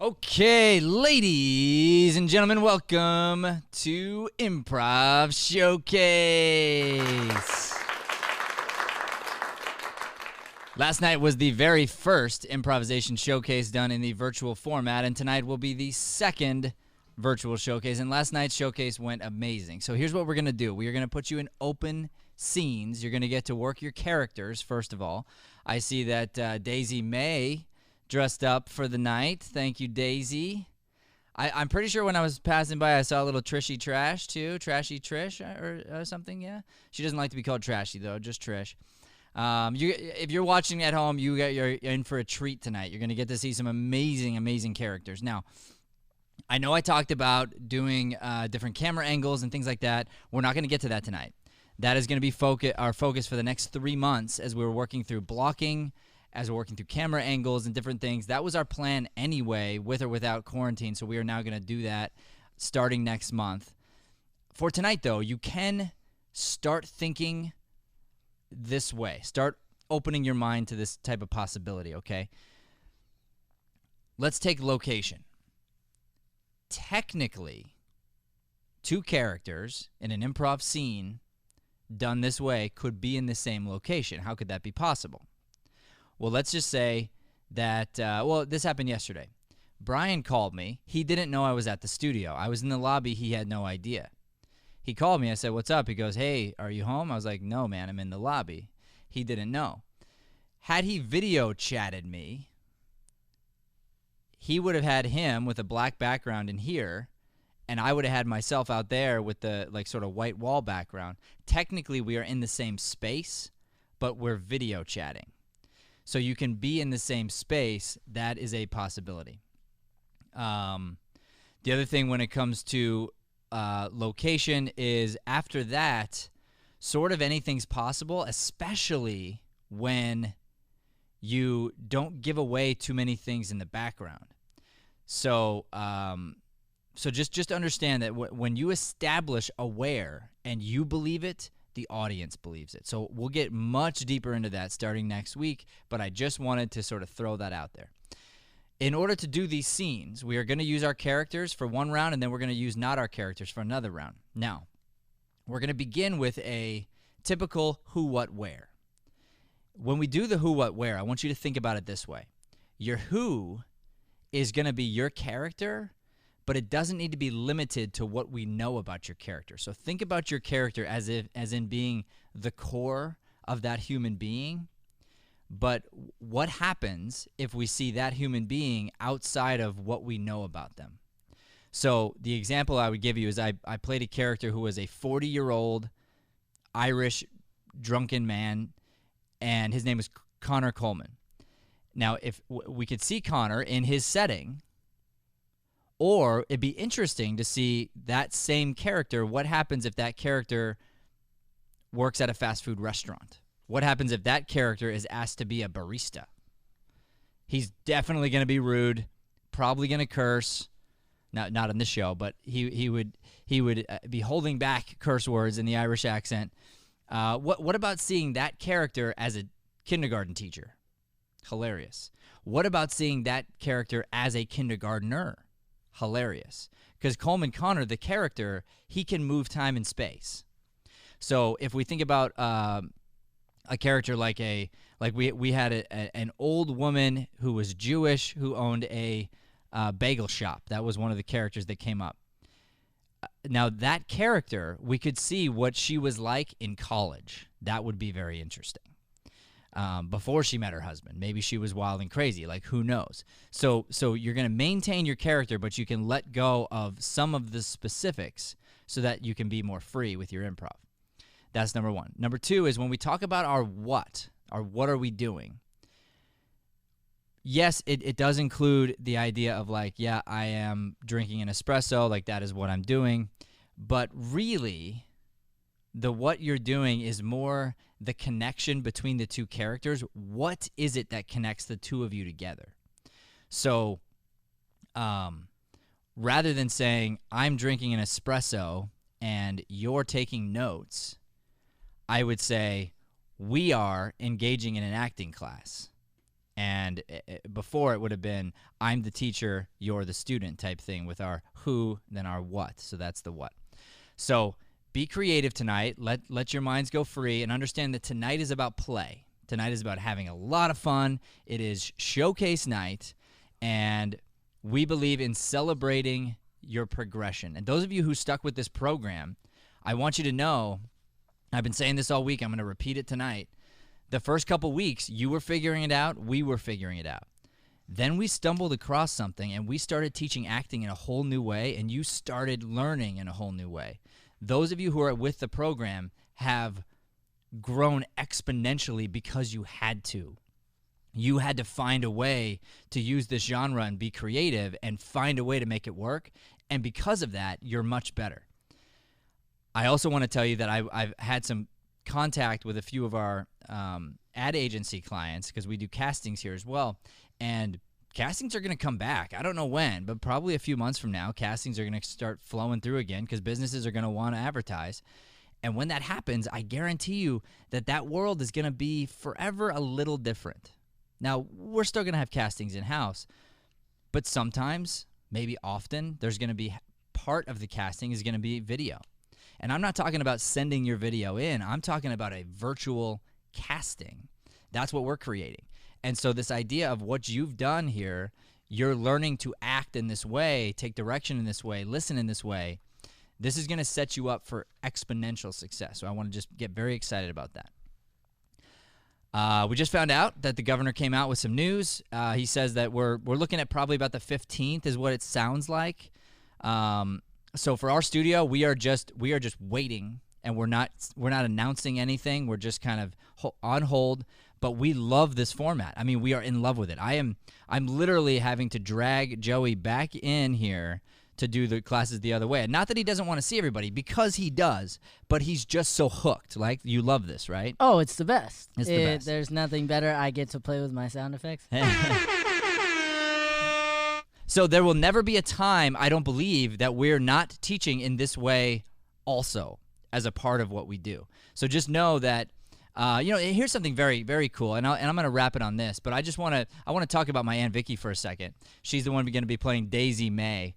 Okay, ladies and gentlemen, welcome to Improv Showcase. Last night was the very first improvisation showcase done in the virtual format, and tonight will be the second virtual showcase. And last night's showcase went amazing. So here's what we're going to do. We are going to put you in open scenes. You're going to get to work your characters, first of all. I see that Daisy May dressed up for the night. Thank you, Daisy. I'm pretty sure when I was passing by, I saw a little Trishy Trash, too. Trashy Trish or something, yeah? She doesn't like to be called Trashy, though, just Trish. If you're watching at home, you're in for a treat tonight. You're going to get to see some amazing, amazing characters. Now, I know I talked about doing different camera angles and things like that. We're not going to get to that tonight. That is going to be our focus for the next 3 months as we're working through blocking, as we're working through camera angles and different things. That was our plan anyway, with or without quarantine, so we are now going to do that starting next month. For tonight, though, you can start thinking this way. Start opening your mind to this type of possibility, okay? Let's take location. Technically, 2 characters in an improv scene done this way could be in the same location. How could that be possible? Well, let's just say that, this happened yesterday. Brian called me. He didn't know I was at the studio. I was in the lobby. He had no idea. He called me. I said, "What's up?" He goes, "Hey, are you home?" I was like, "No, man, I'm in the lobby." He didn't know. Had he video chatted me, he would have had him with a black background in here, and I would have had myself out there with the sort of white wall background. Technically, we are in the same space, but we're video chatting. So you can be in the same space. That is a possibility. The other thing when it comes to location is after that, sort of anything's possible, especially when you don't give away too many things in the background. So just understand that when you establish a where and you believe it, the audience believes it. So we'll get much deeper into that starting next week, but I just wanted to sort of throw that out there. In order to do these scenes, we are going to use our characters for one round, and then we're going to use not our characters for another round. Now, we're going to begin with a typical who, what, where. When we do the who, what, where, I want you to think about it this way. Your who is going to be your character, but it doesn't need to be limited to what we know about your character. So think about your character as in being the core of that human being. But what happens if we see that human being outside of what we know about them? So the example I would give you is I played a character who was a 40-year-old Irish drunken man, and his name was Connor Coleman. Now, if we could see Connor in his setting, or it'd be interesting to see that same character. What happens if that character works at a fast food restaurant? What happens if that character is asked to be a barista? He's definitely going to be rude, probably going to curse. Not in this show, but he would be holding back curse words in the Irish accent. What about seeing that character as a kindergarten teacher? Hilarious. What about seeing that character as a kindergartner? Hilarious. Because Coleman Connor, the character, he can move time and space. So if we think about a character we had an old woman who was Jewish who owned a bagel shop. That was one of the characters that came up. Now that character, we could see what she was like in college. That would be very interesting. Before she met her husband. Maybe she was wild and crazy. Who knows? So you're going to maintain your character, but you can let go of some of the specifics so that you can be more free with your improv. That's number 1. Number 2 is when we talk about our what are we doing? Yes, it does include the idea of I am drinking an espresso, that is what I'm doing. But really, the what you're doing is more the connection between the 2 characters. What is it that connects the 2 of you together? So rather than saying, I'm drinking an espresso and you're taking notes, I would say, we are engaging in an acting class. And before it would have been, I'm the teacher, you're the student type thing with our who, then our what. So that's the what. So be creative tonight. Let your minds go free and understand that tonight is about play. Tonight is about having a lot of fun. It is showcase night, and we believe in celebrating your progression. And those of you who stuck with this program, I want you to know, I've been saying this all week, I'm going to repeat it tonight. The first couple weeks, you were figuring it out, we were figuring it out. Then we stumbled across something, and we started teaching acting in a whole new way, and you started learning in a whole new way. Those of you who are with the program have grown exponentially because you had to. You had to find a way to use this genre and be creative and find a way to make it work, and because of that, you're much better. I also want to tell you that I've had some contact with a few of our ad agency clients, because we do castings here as well, and castings are going to come back. I don't know when, but probably a few months from now, castings are going to start flowing through again because businesses are going to want to advertise. And when that happens, I guarantee you that that world is going to be forever a little different. Now, we're still going to have castings in-house, but sometimes, maybe often, there's going to be part of the casting is going to be video. And I'm not talking about sending your video in. I'm talking about a virtual casting. That's what we're creating. And so this idea of what you've done here, you're learning to act in this way, take direction in this way, listen in this way. This is going to set you up for exponential success. So I want to just get very excited about that. We just found out that the governor came out with some news. He says that we're looking at probably about the 15th is what it sounds like. So for our studio, we are just waiting, and we're not announcing anything. We're just kind of on hold, but we love this format. I mean, we are in love with it. I'm literally having to drag Joey back in here to do the classes the other way. And not that he doesn't want to see everybody, because he does, but he's just so hooked. Like, you love this, right? Oh, it's the best. It's the best. There's nothing better. I get to play with my sound effects. So there will never be a time, I don't believe, that we're not teaching in this way also as a part of what we do. So just know that, here's something very, very cool, and I'm going to wrap it on this, but I want to talk about my Aunt Vicky for a second. She's the one going to be playing Daisy May,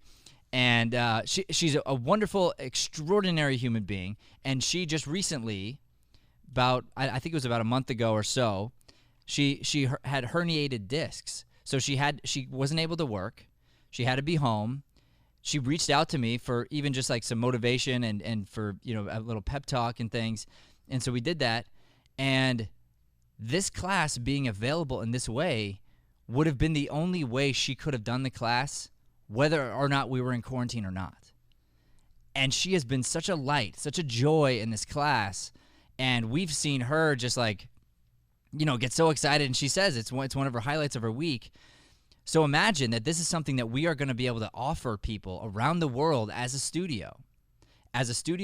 and she's a wonderful, extraordinary human being, and she just recently, I think it was about a month ago or so, she had herniated discs. So she wasn't able to work. She had to be home. She reached out to me for even just like some motivation and for, a little pep talk and things. And so we did that. And this class being available in this way would have been the only way she could have done the class, whether or not we were in quarantine or not. And she has been such a light, such a joy in this class. And we've seen her just like, get so excited. And she says it's one of her highlights of her week. So imagine that this is something that we are going to be able to offer people around the world as a studio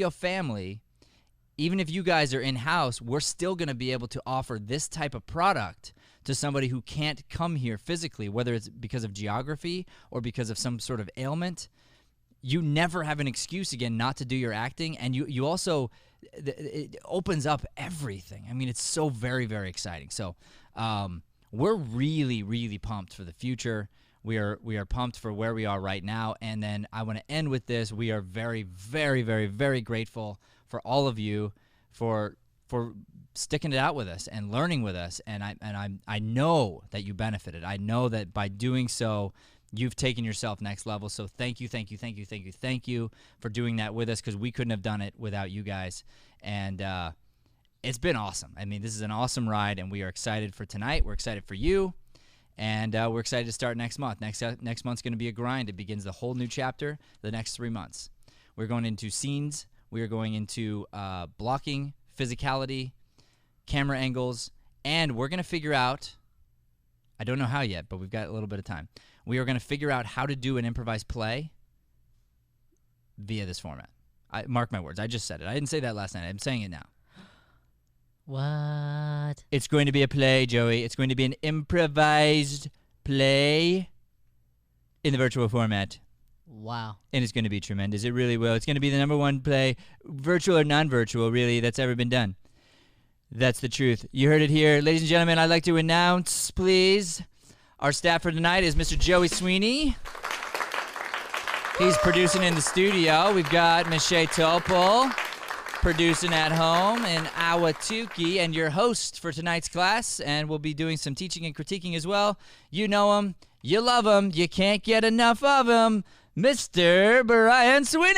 family. Even if you guys are in-house, we're still going to be able to offer this type of product to somebody who can't come here physically, whether it's because of geography or because of some sort of ailment. You never have an excuse again not to do your acting, and you also, it opens up everything. I mean, it's so very, very exciting. So we're really, really pumped for the future. We are pumped for where we are right now. And then I want to end with this. We are very, very, very, very grateful for all of you for sticking it out with us and learning with us. And I know that you benefited. I know that by doing so, you've taken yourself next level. So thank you for doing that with us, because we couldn't have done it without you guys. And it's been awesome. I mean, this is an awesome ride, and we are excited for tonight. We're excited for you, and we're excited to start next month. Next month's going to be a grind. It begins the whole new chapter the next 3 months. We're going into scenes. We are going into blocking, physicality, camera angles, and we're going to figure out, I don't know how yet, but we've got a little bit of time. We are going to figure out how to do an improvised play via this format. Mark my words. I just said it. I didn't say that last night. I'm saying it now. What? It's going to be a play, Joey. It's going to be an improvised play in the virtual format. Wow. And it's going to be tremendous. It really will. It's going to be the #1 play, virtual or non-virtual, really, that's ever been done. That's the truth. You heard it here. Ladies and gentlemen, I'd like to announce, please, our staff for tonight is Mr. Joey Sweeney. He's producing in the studio. We've got Michelle Topol producing at home, and Awatuki, and your host for tonight's class, and we'll be doing some teaching and critiquing as well. You know him. You love him. You can't get enough of him. Mr. Brian Sweeney.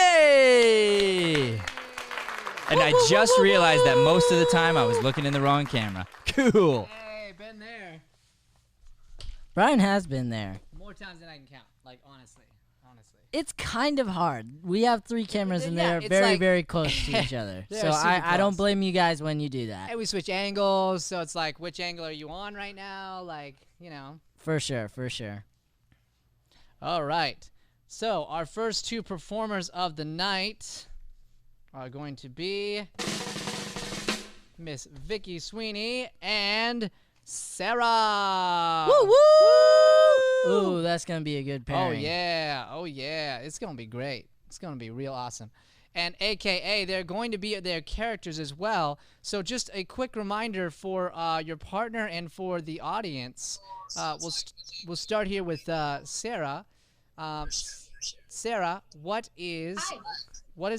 And I just realized that most of the time I was looking in the wrong camera. Cool. Hey, been there. Brian has been there. More times than I can count. Like, honestly. It's kind of hard. We have 3 cameras and Yeah, they're it's very, like- very close to each other. They're So super I don't close. blame you guys when you do that. Hey, we switch angles, so it's like, which angle are you on right now? Like, you know. For sure, for sure. All right. So, our first 2 performers of the night are going to be Miss Vicky Sweeney and Sarah. Woo woo! Ooh, that's gonna be a good Oh pairing. yeah, oh yeah. It's gonna be great. It's gonna be real awesome. And AKA, they're going to be their characters as well. So just a quick reminder for your partner and for the audience. We'll start here with Sarah. Sarah, what is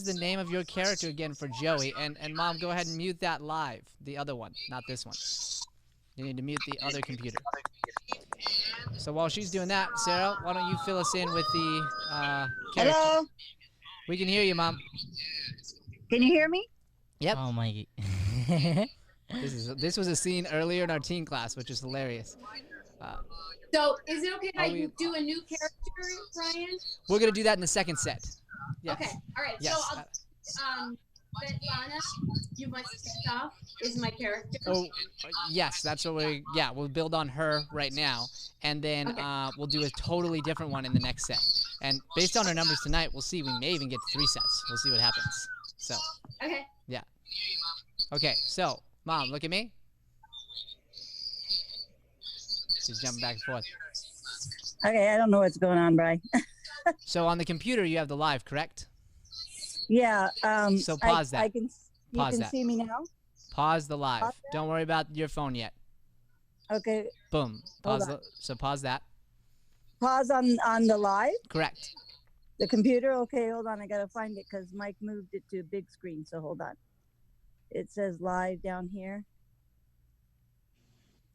the name of your character again for Joey? And Mom, go ahead and mute that live. The other one, not this one. You need to mute the other computer. So while she's doing that, Sarah, why don't you fill us in with the character? Hello? We can hear you, Mom. Can you hear me? Yep. Oh my. This was a scene earlier in our teen class, which is hilarious. So, is it okay if I we- do a new character, Brian? We're gonna do that in the second set. Yes. Okay, all right. Yes. So, Svetlana, you must take off, is my character. Oh, yes, that's what we'll build on her right now, and then Okay. we'll do a totally different one in the next set. And based on our numbers tonight, we'll see. We may even get to 3 sets. We'll see what happens. So, Okay. okay. So, Mom, look at me. She's jumping back and forth. Okay, I don't know what's going on, Bri. So on the computer, you have the live, correct? Yeah. So pause that. I can. You Pause can that. see me now. Pause the live. Pause that? Don't worry about your phone yet. Okay. Boom. Hold Pause. on. So pause that. Pause on the live. Correct. The computer. Okay, hold on. I gotta find it because Mike moved it to a big screen. So hold on. It says live down here.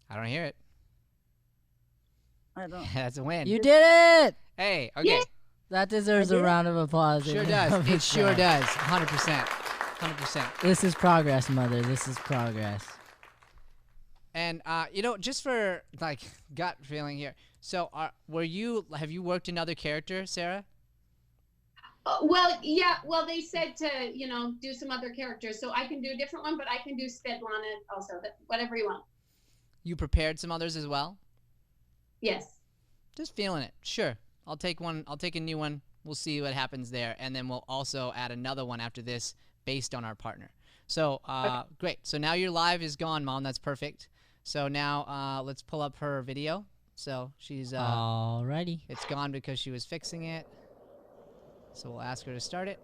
I don't hear it. I don't. That's a win. You did it! Hey. Okay. That deserves I a did it? round of applause. Sure in does. of It sure itself. does. 100%. 100%. This is progress, Mother. This is progress. And just for like gut feeling here. So, have you worked in other characters, Sarah? Well, yeah. Well, they said to, do some other characters. So I can do a different one, but I can do Svetlana also. Whatever you want. You prepared some others as well? Yes. Just feeling it. Sure. I'll take one. I'll take a new one. We'll see what happens there, and then we'll also add another one after this based on our partner. So, great. So now your live is gone, Mom. That's perfect. So now let's pull up her video. So she's Alrighty. it's gone because she was fixing it. So we'll ask her to start it.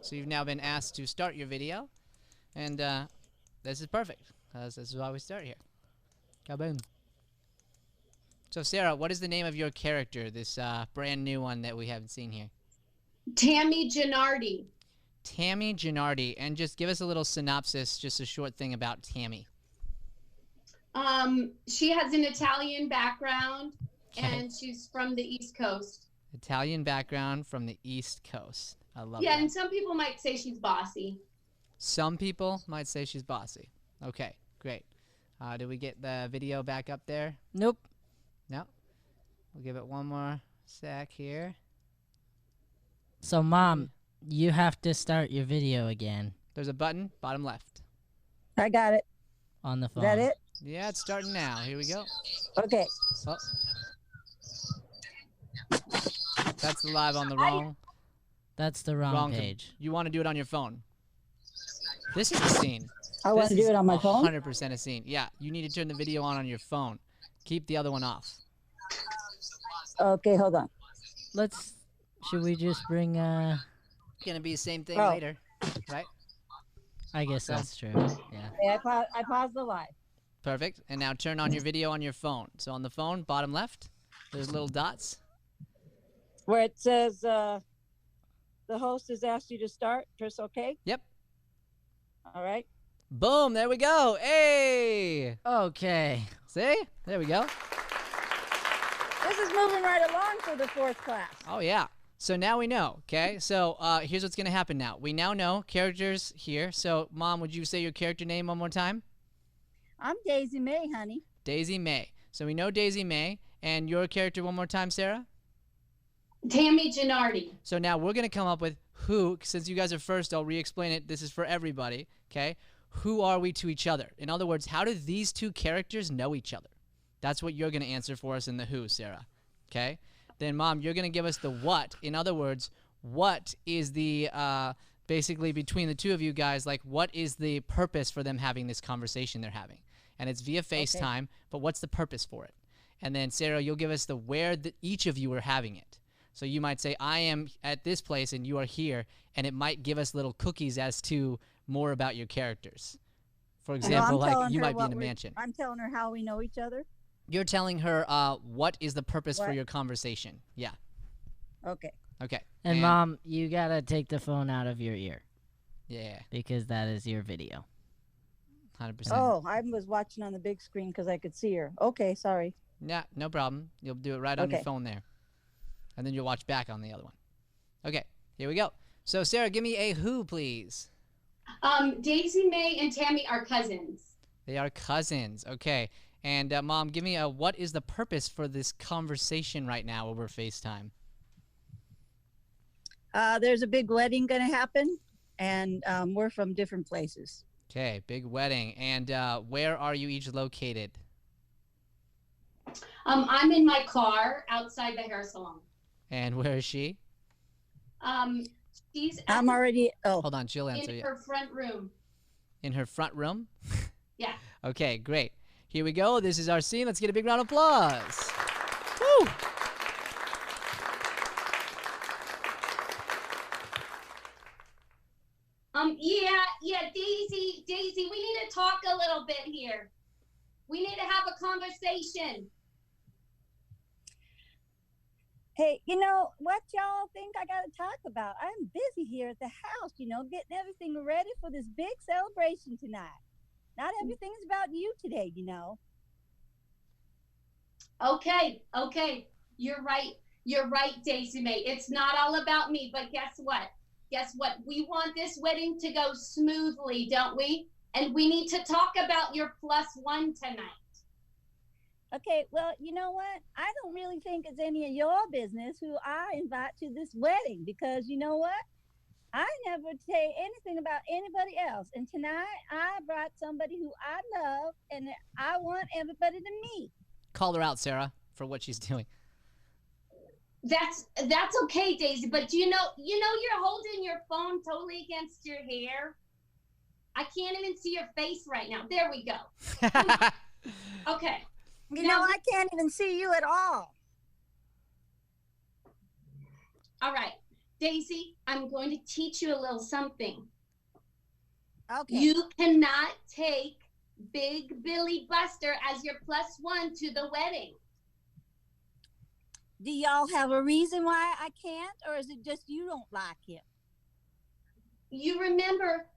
So you've now been asked to start your video, and this is perfect because this is why we start here. Kaboom. So Sarah, what is the name of your character? This brand new one that we haven't seen here. Tammy Janardi. Tammy Janardi, and just give us a little synopsis, just a short thing about Tammy. She has an Italian background, Okay. and she's from the East Coast. Italian background from the East Coast. I love Yeah, that. and some people might say she's bossy. Some people might say she's bossy. Okay, great. Did we get the video back up there? Nope. No. We'll give it one more sec here. So, Mom, you have to start your video again There's a button, bottom left. I got it. on the Is phone. that it? Yeah, it's starting now. Here we go. Okay. Oh. That's the live on the wrong. That's the wrong page. You want to do it on your phone. This is a scene. I want to do it on my phone. 100% a scene. Yeah, you need to turn the video on your phone. Keep the other one off. Okay, hold on. Should we just bring, Gonna be the same thing Oh. later, right? I guess Awesome. that's true. Yeah. Okay, I paused the live. Perfect. And now turn on your video on your phone. So on the phone, bottom left, there's little dots. Where it says the host has asked you to start. Press OK. Yep. All right. Boom, there we go. Hey! Okay. See? There we go. This is moving right along for the fourth class. Oh, yeah. So now we know, okay? So here's what's going to happen now. We now know characters here. So, Mom, would you say your character name one more time? I'm Daisy May, honey. Daisy May. So we know Daisy May. And your character one more time, Sarah? Tammy Janardi. So now we're going to come up with who, since you guys are first, I'll re-explain it. This is for everybody, okay? Who are we to each other? In other words, how do these two characters know each other? That's what you're going to answer for us in the who, Sarah, okay? Then, Mom, you're going to give us the what. In other words, what is the, basically between the two of you guys, like what is the purpose for them having this conversation they're having? And it's via FaceTime, but what's the purpose for it? And then, Sarah, you'll give us the where each of you are having it. So you might say, I am at this place and you are here, and it might give us little cookies as to more about your characters. For example, like you might be in a mansion. I'm telling her how we know each other. You're telling her what is the purpose for your conversation. Yeah. Okay. Okay. And Mom, you gotta take the phone out of your ear Yeah. because that is your video. 100%. Oh, I was watching on the big screen because I could see her. Okay, sorry. Yeah, no problem. You'll do it right on your phone there. And then you'll watch back on the other one. Okay, here we go. So, Sarah, give me a who, please. Daisy May and Tammy are cousins. They are cousins. Okay. And, Mom, give me a what is the purpose for this conversation right now over FaceTime? There's a big wedding going to happen, and we're from different places. Okay, big wedding. And where are you each located? I'm in my car outside the hair salon. And where is she? She's I'm already. Oh, Hold on, she'll answer in you. her front room. In her front room? Yeah. Okay, great. Here we go. This is our scene. Let's get a big round of applause. Woo! Yeah, Daisy, we need to talk a little bit here. We need to have a conversation. hey, you know what y'all think I got to talk about? I'm busy here at the house, getting everything ready for this big celebration tonight. Not everything's about you today, Okay. You're right, Daisy May. It's not all about me, but guess what? We want this wedding to go smoothly, don't we? And we need to talk about your +1 tonight. Okay, well, you know what? I don't really think it's any of your business who I invite to this wedding because you know what? I never say anything about anybody else. And tonight I brought somebody who I love and I want everybody to meet. Call her out, Sarah, for what she's doing. That's okay, Daisy, but you know you're holding your phone totally against your hair. I can't even see your face right now. There we go. Okay. You know, I can't even see you at all. All right. Daisy, I'm going to teach you a little something. Okay. You cannot take Big Billy Buster as your +1 to the wedding. Do y'all have a reason why I can't, or is it just you don't like him? You remember,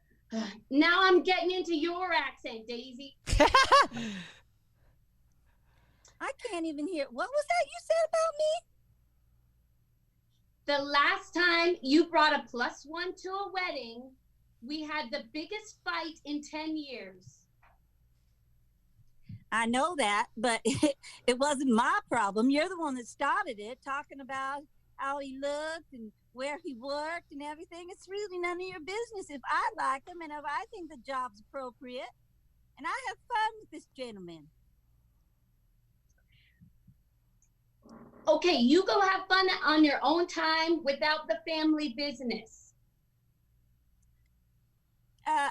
now I'm getting into your accent, Daisy. I can't even hear. What was that you said about me? The last time you brought a +1 to a wedding, we had the biggest fight in 10 years. I know that, but it wasn't my problem. You're the one that started it, talking about how he looked and where he worked and everything. It's really none of your business if I like him and if I think the job's appropriate. And I have fun with this gentleman. Okay, you go have fun on your own time without the family business.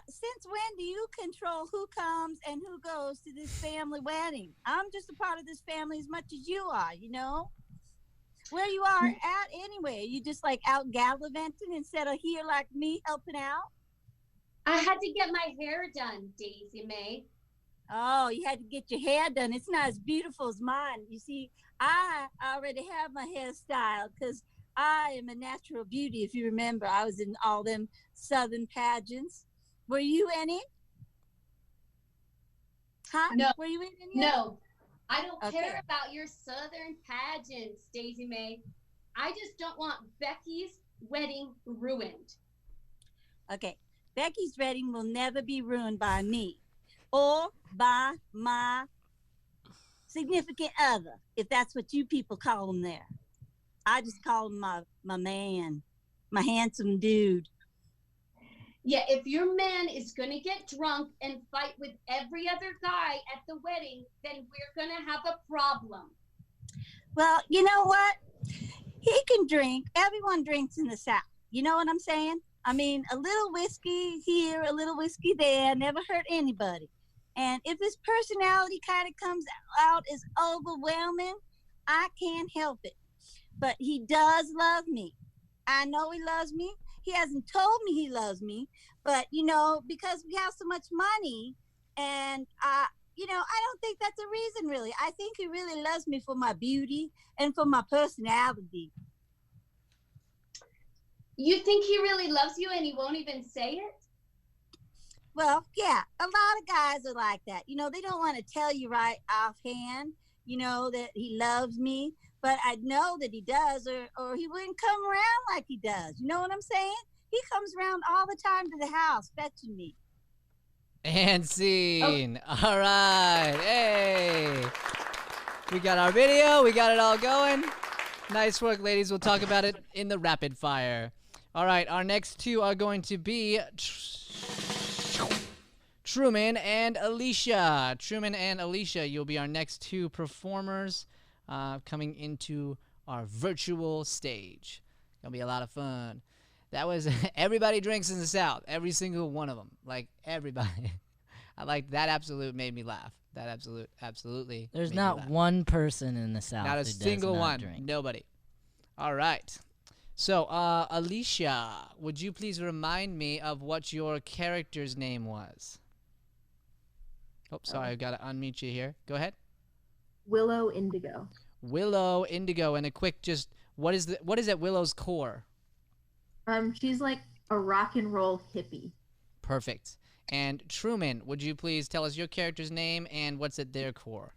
Since when do you control who comes and who goes to this family wedding? I'm just a part of this family as much as you are, Where you are at anyway? You just like out gallivanting instead of here like me helping out? I had to get my hair done, Daisy May. Oh, you had to get your hair done. It's not as beautiful as mine. You see, I already have my hairstyle because I am a natural beauty. If you remember, I was in all them Southern pageants. Were you in it? Huh? No, Were you in any? no. I don't Okay. care about your Southern pageants, Daisy May. I just don't want Becky's wedding ruined. Okay. Becky's wedding will never be ruined by me or by my significant other, if that's what you people call them there. I just call him my man, my handsome dude. Yeah, if your man is going to get drunk and fight with every other guy at the wedding, then we're going to have a problem. Well, you know what? He can drink. Everyone drinks in the South. You know what I'm saying? I mean, a little whiskey here, a little whiskey there, never hurt anybody. And if his personality kind of comes out as overwhelming, I can't help it. But he does love me. I know he loves me. He hasn't told me he loves me, but because we have so much money, and I don't think that's a reason really. I think he really loves me for my beauty and for my personality. You think he really loves you and he won't even say it? Well, yeah, a lot of guys are like that. They don't want to tell you right offhand, that he loves me. But I know that he does, or he wouldn't come around like he does. You know what I'm saying? He comes around all the time to the house fetching me. And scene. Oh. All right. Hey. We got our video. We got it all going. Nice work, ladies. We'll talk about it in the rapid fire. All right. Our next two are going to be Truman and Alicia. Truman and Alicia, you'll be our next two performers coming into our virtual stage. Gonna be a lot of fun. That was everybody drinks in the South. Every single one of them. Like everybody. I like that. Absolute made me laugh. That absolutely. There's made not me laugh. one person in the South. Not a who does single not one. drink. Nobody. All right. So, Alicia, would you please remind me of what your character's name was? Oh, sorry. I've got to unmute you here. Go ahead. Willow Indigo. Willow Indigo, and a quick what is at Willow's core? She's like a rock and roll hippie. Perfect. And Truman, would you please tell us your character's name and what's at their core?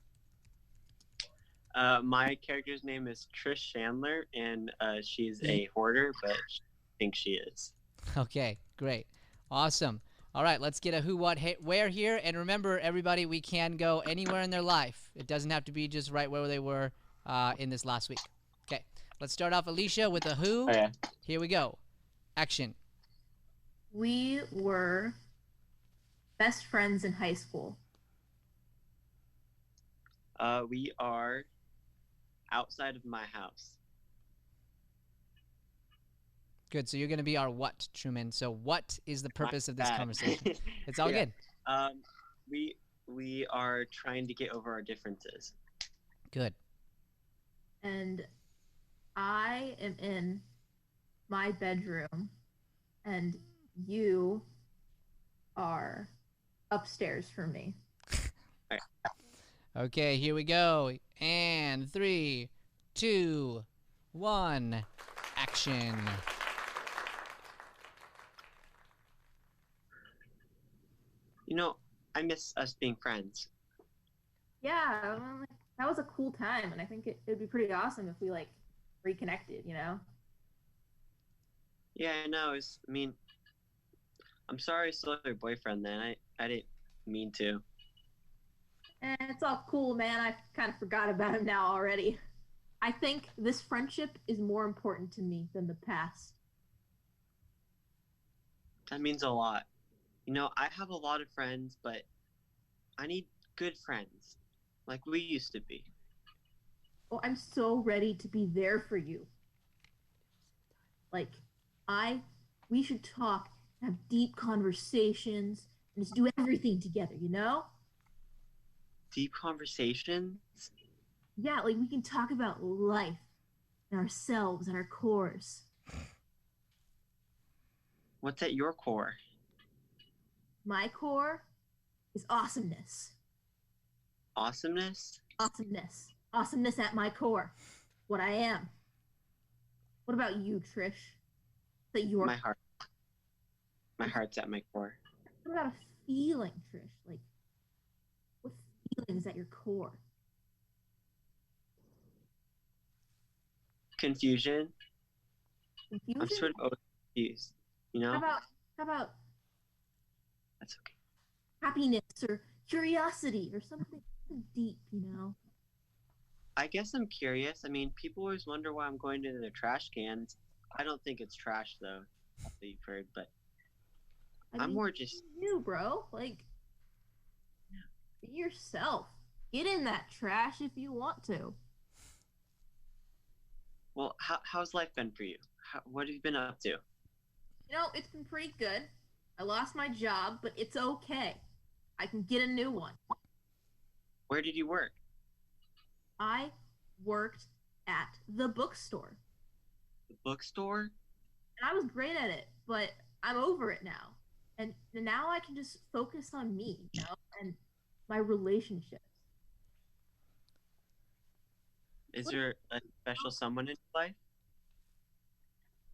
My character's name is Trish Chandler, and she's a hoarder, but she thinks she is. Okay, great. Awesome. All right, let's get a who, what, where here. And remember, everybody, we can go anywhere in their life. It doesn't have to be just right where they were in this last week. Okay, let's start off, Alicia, with a who. Okay. Here we go. Action. We were best friends in high school. We are outside of my house. Good. So you're going to be our what, Truman. So what is the purpose of this conversation? It's all good. We are trying to get over our differences. Good. And I am in my bedroom, and you are upstairs from me. Okay, here we go. And 3, 2, 1, action. I miss us being friends. Yeah, well, that was a cool time, and I think it'd be pretty awesome if we reconnected. Yeah, I know. I'm sorry I stole your boyfriend then. I didn't mean to. And it's all cool, man. I kind of forgot about him now already. I think this friendship is more important to me than the past. That means a lot. I have a lot of friends, but I need good friends, like we used to be. Oh, I'm so ready to be there for you. We should talk, have deep conversations, and just do everything together, Deep conversations? Yeah, we can talk about life and ourselves and our cores. What's at your core? My core is awesomeness. Awesomeness? Awesomeness. Awesomeness at my core. What I am. What about you, Trish? That you're. My heart. My heart's at my core. What about a feeling, Trish? Like, what feeling is at your core? Confusion. Confusion? I'm sort of always confused. You know? How about That's okay. happiness or curiosity or something deep, you know? I guess I'm curious. I mean, people always wonder why I'm going to the trash cans. I don't think it's trash, though. That's what you've heard, but I I'm mean, more just. you, bro. Like, be yourself. Get in that trash if you want to. Well, how's life been for you? What have you been up to? You know, it's been pretty good. I lost my job, but it's okay. I can get a new one. Where did you work? I worked at the bookstore. The bookstore? And I was great at it, but I'm over it now. And now I can just focus on me, you know, and my relationships. Is there a special someone in your life?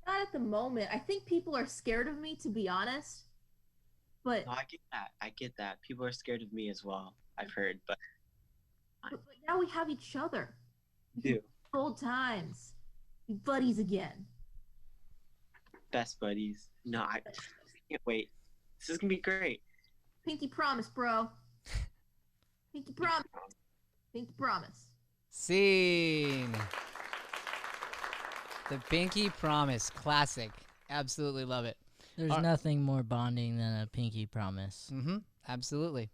Not at the moment. I think people are scared of me, to be honest. But, No, I get that. I get that. People are scared of me as well. I've heard, but but now we have each other. do. Old times. Be buddies again. Best buddies. No, I can't wait. This is gonna be great. Pinky promise, bro. Pinky promise. Pinky promise. Scene. The Pinky Promise, classic. Absolutely love it. There's nothing more bonding than a pinky promise. Mm-hmm. Absolutely.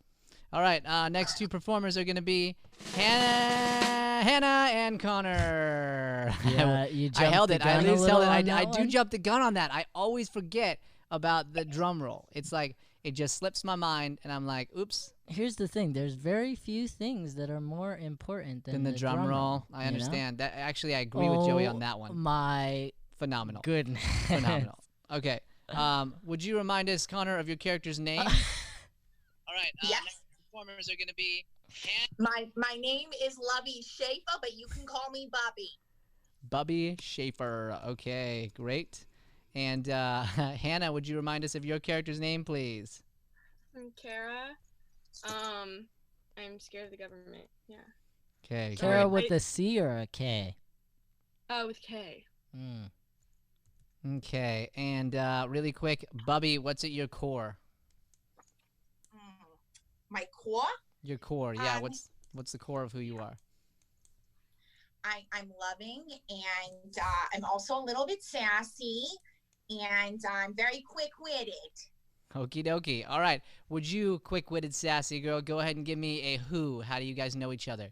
All right. Next two performers are going to be Hannah and Connor. Yeah, you I jumped held the it. I gun at a least held little it. on that I do one? jump the gun on that. I always forget about the drum roll. It's like it just slips my mind, and I'm like, oops. Here's the thing: there's very few things that are more important than Then the drum roll. I you know? understand. That actually, I agree with Joey on that Oh one. my Phenomenal. goodness! Phenomenal. Okay. Would you remind us, Connor, of your character's name? All right. Yes. Next performers are going to be My name is Lovey Schaefer, but you can call me Bobby. Bubby Schaefer. Okay, great. And Hannah, would you remind us of your character's name, please? I'm Kara. I'm scared of the government. Yeah. Okay. Kara great. with a C or a K? With K. Mm. Okay. And really quick, Bubby, what's at your core? My core, Your core. Yeah. What's the core of who you are? I'm loving, and I'm also a little bit sassy, and I'm very quick-witted. Okie dokie. All right. Would you, quick-witted, sassy girl, go ahead and give me a who? How do you guys know each other?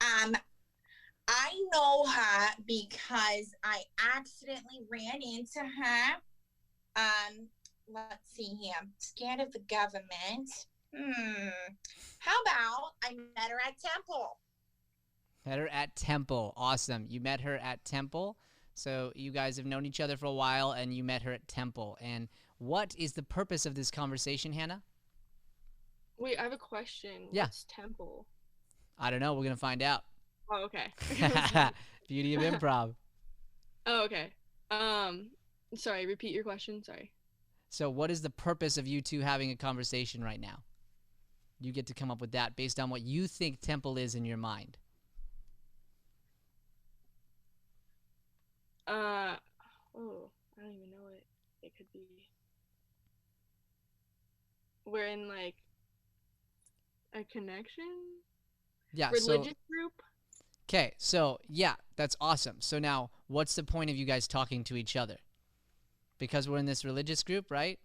I know her because I accidentally ran into her. Let's see here. I'm scared of the government. How about I met her at Temple? Met her at Temple. Awesome. You met her at Temple. So you guys have known each other for a while, and you met her at Temple. And what is the purpose of this conversation, Hannah? Wait, I have a question. Yeah. What's temple? I don't know. We're going to find out. Oh, okay. Beauty of improv. Oh, okay. Sorry, repeat your question. Sorry. So what is the purpose of you two having a conversation right now? You get to come up with that based on what you think Temple is in your mind. I don't even know what it could be. We're in like a connection? Yeah. Religious group? Okay, so yeah, that's awesome. So now, what's the point of you guys talking to each other? Because we're in this religious group, right?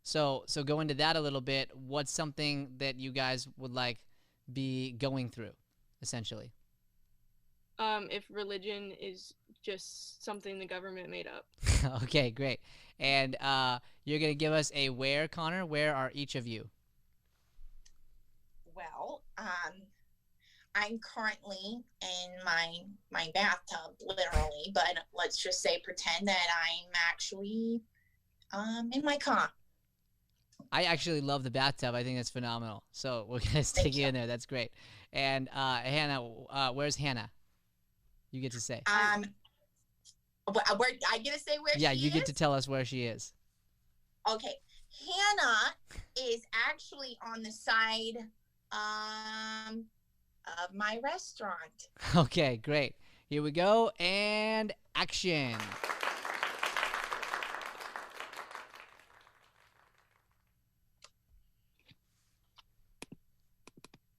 So go into that a little bit. What's something that you guys would like be going through, essentially? If religion is just something the government made up. Okay, great. And you're gonna give us a where, Connor? Where are each of you? Well, I'm currently in my bathtub, literally, but let's just say pretend that I'm actually in my car. I actually love the bathtub. I think that's phenomenal. So we're gonna stick you in there. That's great. And Hannah, where's Hannah? You get to say. Where I get to say where Yeah, she you is? get to tell us where she is. Okay. Hannah is actually on the side of my restaurant. Okay, great. Here we go, and action.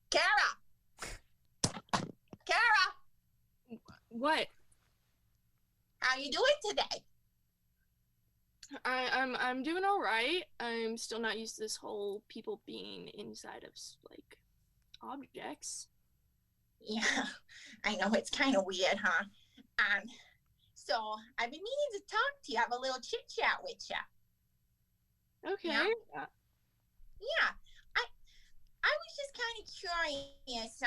Kara, What? how you doing today? I'm doing all right. I'm still not used to this whole people being inside of like objects. Yeah, I know it's kind of weird, huh? So I've been meaning to talk to you, have a little chit chat with you. Okay. Yeah, I was just kind of curious.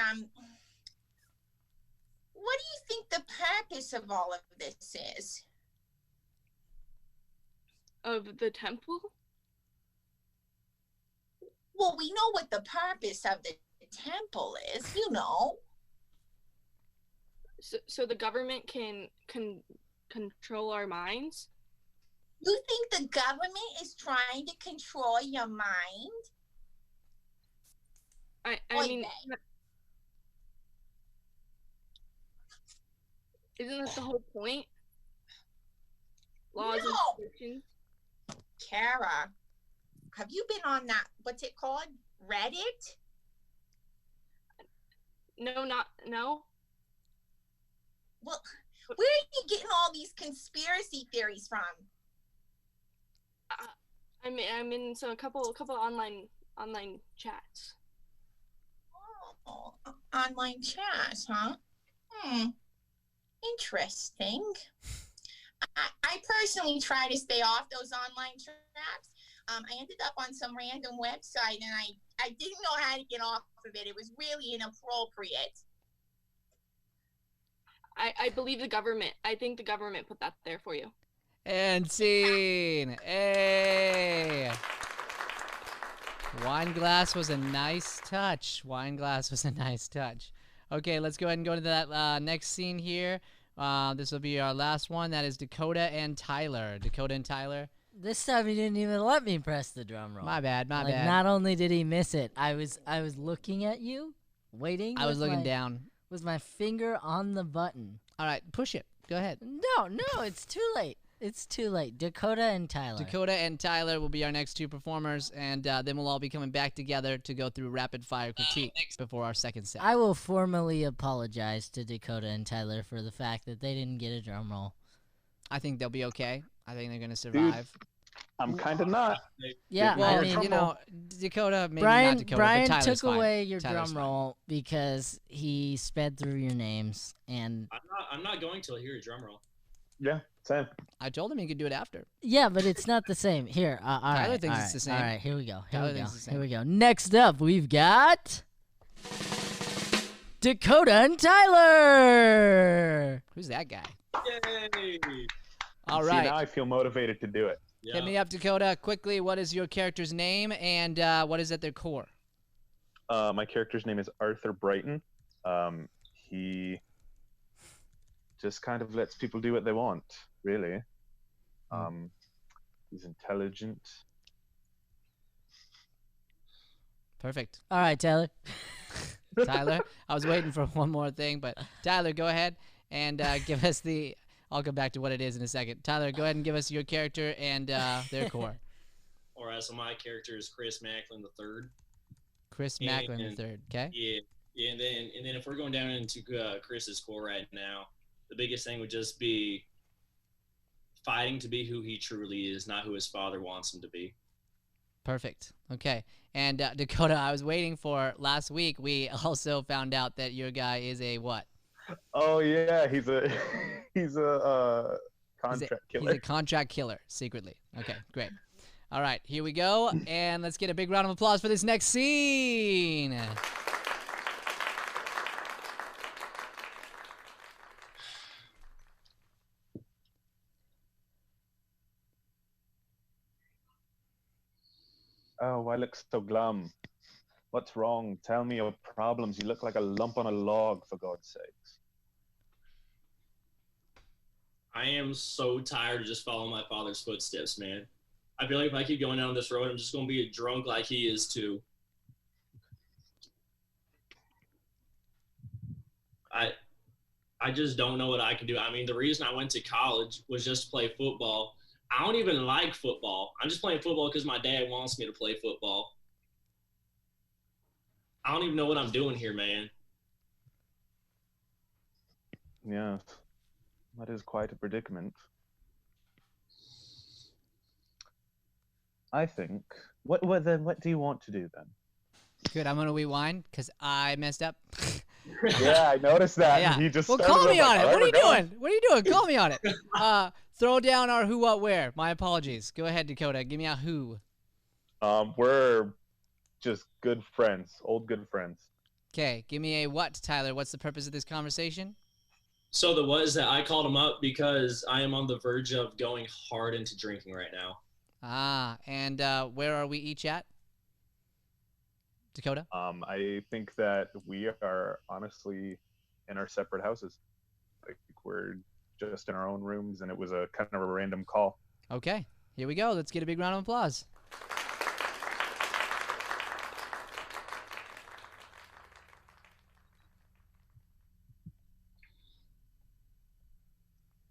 What do you think the purpose of all of this is? Of the temple? Well, we know what the purpose of the temple is, you know. So the government can control our minds? You think the government is trying to control your mind? I mean, isn't that the whole point? Laws and restrictions? Kara, have you been on that, what's it called? Reddit? No. Well, where are you getting all these conspiracy theories from? I'm in a couple online chats. Oh, online chats, huh? Interesting. I personally try to stay off those online traps. I ended up on some random website and I didn't know how to get off of it. It was really inappropriate. I believe the government. I think the government put that there for you. And scene. Hey. Wine glass was a nice touch. Okay, let's go ahead and go to that next scene here. This will be our last one. That is Dakota and Tyler. This time he didn't even let me press the drum roll. My bad. Not only did he miss it, I was looking at you, waiting. I was looking down. With my finger on the button. All right, push it. Go ahead. No, it's too late. It's too late. Dakota and Tyler will be our next two performers, and then we'll all be coming back together to go through rapid fire critique before our second set. I will formally apologize to Dakota and Tyler for the fact that they didn't get a drum roll. I think they'll be okay. I think they're gonna survive. Dude, I'm kind of not. Yeah, well, I mean, Dakota, maybe Brian, not Dakota, Brian but Tyler's took fine. away your Tyler's drum roll because he sped through your names, and I'm not going till I hear your drum roll. Yeah, same. I told him he could do it after. yeah, but it's not the same. Here, Tyler thinks it's the same. All right, here we go. Tyler thinks it's the Here we same. go. Next up, we've got Dakota and Tyler. Who's that guy? Yay! All See, right. now I feel motivated to do it. Yeah. Hit me up, Dakota. Quickly, what is your character's name and what is at their core? My character's name is Arthur Brighton. He just kind of lets people do what they want, really. He's intelligent. Perfect. All right, Tyler. Tyler, I was waiting for one more thing, but Tyler, go ahead and give us the... I'll come back to what it is in a second. Tyler, go ahead and give us your character and their core. All right, so my character is Chris Macklin III. Chris Macklin III, okay? Yeah, and then if we're going down into Chris's core right now, the biggest thing would just be fighting to be who he truly is, not who his father wants him to be. Perfect. Okay. And Dakota, I was waiting for last week. We also found out that your guy is a what? Oh yeah, he's a contract killer. He's a contract killer, secretly. Okay, great. All right, here we go, and let's get a big round of applause for this next scene. Oh, why look so glum? What's wrong? Tell me your problems. You look like a lump on a log, for God's sakes. I am so tired of just following my father's footsteps, man. I feel like if I keep going down this road, I'm just going to be a drunk like he is, too. I just don't know what I can do. I mean, the reason I went to college was just to play football. I don't even like football. I'm just playing football because my dad wants me to play football. I don't even know what I'm doing here, man. Yes, that is quite a predicament. I think. What do you want to do then? Good. I'm gonna rewind because I messed up. Yeah, I noticed that. Yeah. He just Well, started call me like, on it. "All What right, are you we're going." doing? What are you doing? Call me on it. Throw down our who, what, where. My apologies. Go ahead, Dakota. Give me a who. We're just good friends, old good friends. Okay. Give me a what, Tyler. What's the purpose of this conversation? So the what is that I called him up because I am on the verge of going hard into drinking right now. And where are we each at? Dakota? I think that we are honestly in our separate houses. Like we're just in our own rooms, and it was a kind of a random call. Okay. Here we go. Let's get a big round of applause.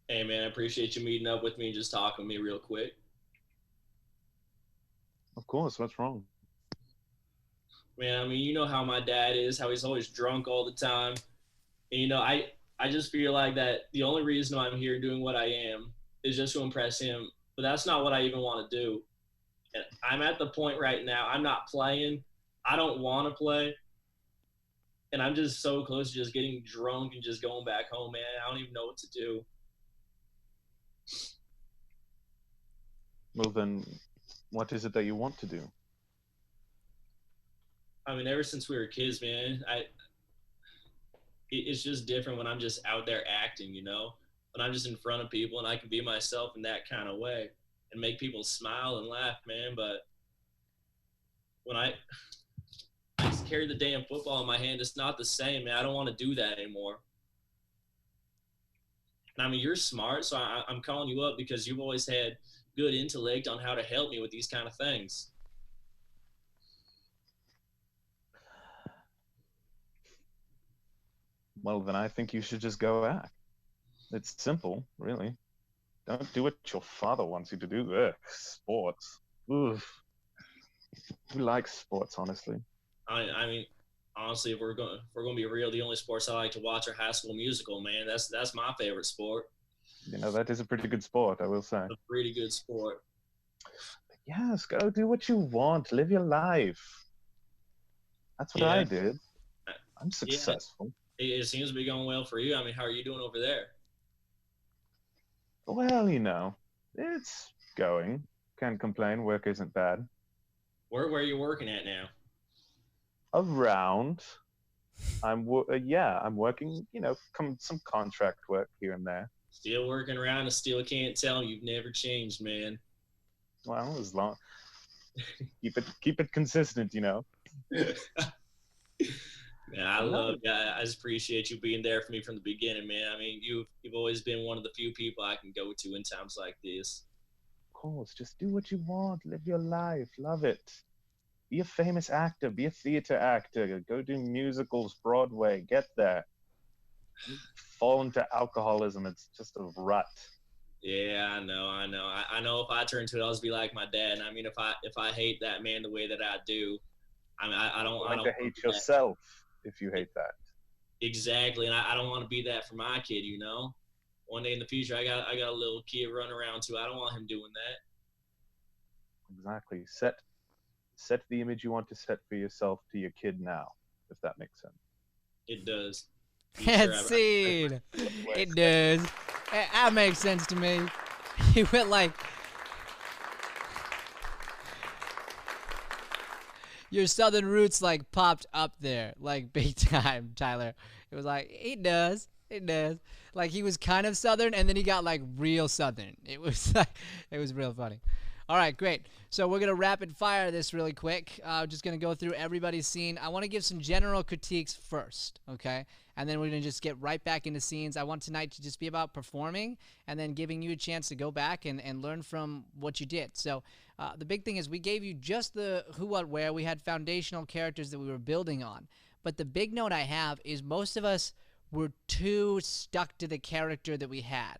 Hey, man, I appreciate you meeting up with me and just talking with me real quick. Of course, what's wrong? Man, I mean, you know how my dad is, how he's always drunk all the time. And, you know, I just feel like that the only reason I'm here doing what I am is just to impress him. But that's not what I even want to do. And I'm at the point right now, I'm not playing. I don't want to play. And I'm just so close to just getting drunk and just going back home, man. I don't even know what to do. Well, then, what is it that you want to do? I mean, ever since we were kids, man, it's just different when I'm just out there acting, you know? When I'm just in front of people and I can be myself in that kind of way and make people smile and laugh, man. But when I just carry the damn football in my hand, it's not the same, man. I don't want to do that anymore. And I mean, you're smart, so I'm calling you up because you've always had good intellect on how to help me with these kind of things. Well, then I think you should just go act. It's simple, really. Don't do what your father wants you to do. Ugh, sports. Oof. Who likes sports, honestly? I mean, honestly, if we're going to be real, the only sports I like to watch are High School Musical, man. That's my favorite sport. You know, that is a pretty good sport, I will say. A pretty good sport. Yes, go do what you want. Live your life. That's what I did. I'm successful. It seems to be going well for you. I mean, how are you doing over there? Well, you know, it's going. Can't complain. Work isn't bad. Where are you working at now? Around. I'm working, you know, some contract work here and there. Still working around and still can't tell you've never changed, man. Well, as long keep it consistent, you know. Man, I just appreciate you being there for me from the beginning, man. I mean, you've always been one of the few people I can go to in times like this. Of course, just do what you want, live your life, love it. Be a famous actor, be a theater actor, go do musicals, Broadway, get there. Fall into alcoholism, it's just a rut. Yeah, I know. I know if I turn to it, I'll just be like my dad. And I mean, if I hate that man the way that I do, I mean, I don't. I don't hate yourself if you hate that. Exactly, and I don't want to be that for my kid. You know, one day in the future, I got a little kid running around too. I don't want him doing that. Exactly. Set the image you want to set for yourself to your kid now, if that makes sense. It does. Scene. It does. That makes sense to me. He went like, your southern roots like popped up there, like big time, Tyler. It was like, it does. Like he was kind of southern, and then he got like real southern. It was like, it was real funny. All right, great. So we're going to rapid fire this really quick. Just going to go through everybody's scene. I want to give some general critiques first, okay? And then we're going to just get right back into scenes. I want tonight to just be about performing and then giving you a chance to go back and learn from what you did. So the big thing is we gave you just the who, what, where. We had foundational characters that we were building on. But the big note I have is most of us were too stuck to the character that we had.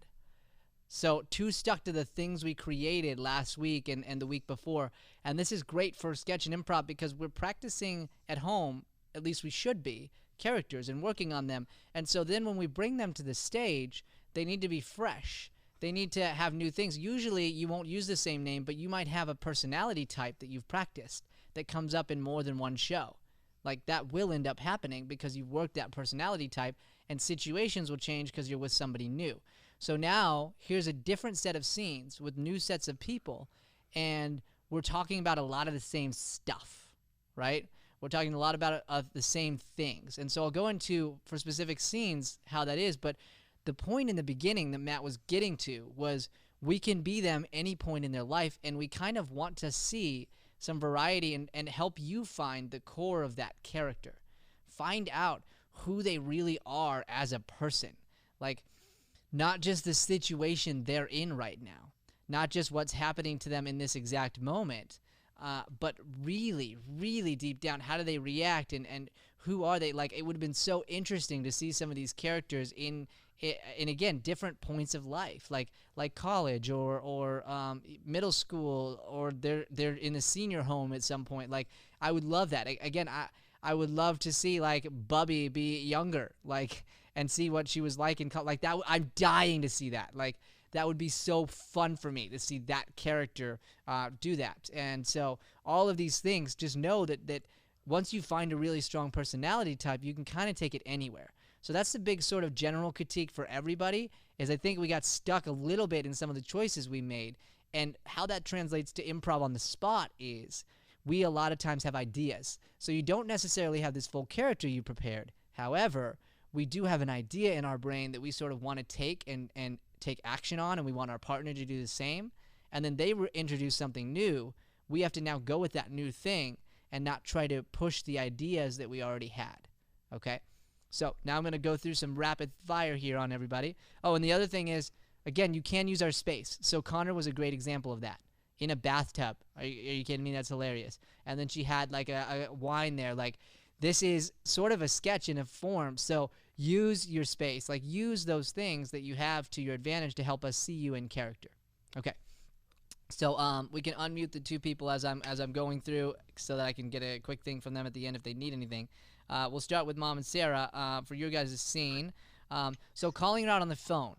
So too stuck to the things we created last week and the week before. And this is great for sketch and improv because we're practicing at home, at least we should be, characters and working on them. And so then when we bring them to the stage, they need to be fresh. They need to have new things. Usually you won't use the same name, but you might have a personality type that you've practiced that comes up in more than one show. Like that will end up happening because you've worked that personality type, and situations will change because you're with somebody new. So now, here's a different set of scenes with new sets of people, and we're talking about a lot of the same stuff, right? We're talking a lot about the same things. And so I'll go into, for specific scenes, how that is, but the point in the beginning that Matt was getting to was we can be them any point in their life, and we kind of want to see some variety and help you find the core of that character. Find out who they really are as a person. Like, not just the situation they're in right now, not just what's happening to them in this exact moment, but really, really deep down, how do they react and who are they? Like, it would have been so interesting to see some of these characters in again, different points of life, like college or middle school, or they're in a senior home at some point. Like, I would love that. Again, I would love to see, like, Bubby be younger, like, and see what she was like in like that. I'm dying to see that. Like, that would be so fun for me to see that character do that. And so all of these things, just know that once you find a really strong personality type, you can kind of take it anywhere. So that's the big sort of general critique for everybody, is I think we got stuck a little bit in some of the choices we made. And how that translates to improv on the spot is we a lot of times have ideas. So you don't necessarily have this full character you prepared. However, we do have an idea in our brain that we sort of want to take and take action on, and we want our partner to do the same. And then they introduce something new. We have to now go with that new thing and not try to push the ideas that we already had. Okay? So now I'm going to go through some rapid fire here on everybody. Oh, and the other thing is, again, you can use our space. So Connor was a great example of that. In a bathtub. Are you kidding me? That's hilarious. And then she had like a wine there. Like, this is sort of a sketch in a form. So use your space. Like, use those things that you have to your advantage to help us see you in character. Okay. So we can unmute the two people as I'm going through so that I can get a quick thing from them at the end if they need anything. We'll start with Mom and Sarah for your guys' scene. So calling her out on the phone.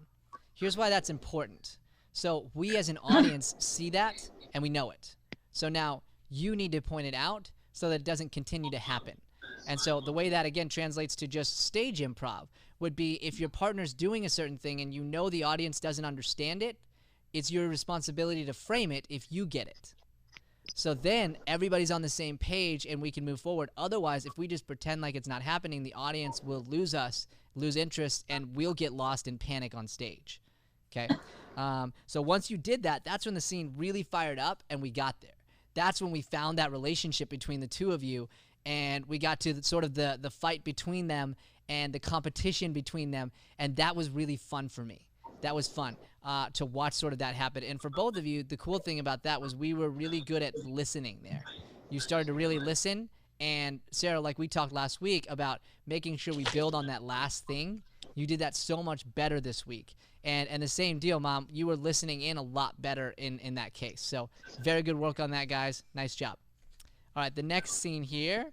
Here's why that's important. So we as an audience see that and we know it. So now you need to point it out so that it doesn't continue to happen. And so the way that, again, translates to just stage improv would be if your partner's doing a certain thing and you know the audience doesn't understand it, it's your responsibility to frame it if you get it. So then everybody's on the same page and we can move forward. Otherwise, if we just pretend like it's not happening, the audience will lose us, lose interest, and we'll get lost in panic on stage. Okay? So once you did that, that's when the scene really fired up and we got there. That's when we found that relationship between the two of you, and we got to sort of the fight between them and the competition between them, and that was really fun for me. That was fun to watch sort of that happen. And for both of you, the cool thing about that was we were really good at listening there. You started to really listen, and Sarah, like we talked last week about making sure we build on that last thing, you did that so much better this week. And the same deal, Mom, you were listening in a lot better in that case. So very good work on that, guys. Nice job. All right, the next scene here,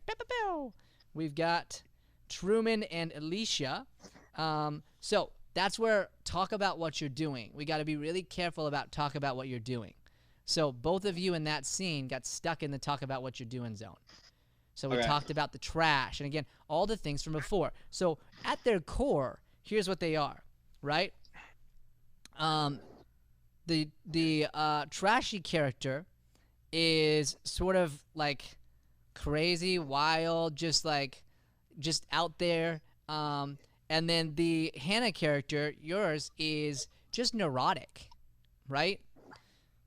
we've got Truman and Alicia. So that's where talk about what you're doing. We got to be really careful about talk about what you're doing. So both of you in that scene got stuck in the talk about what you're doing zone. So we talked about the trash, and again, all the things from before. So at their core, here's what they are, right? The trashy character is sort of like crazy, wild, just out there. And then the Hannah character, yours, is just neurotic, right?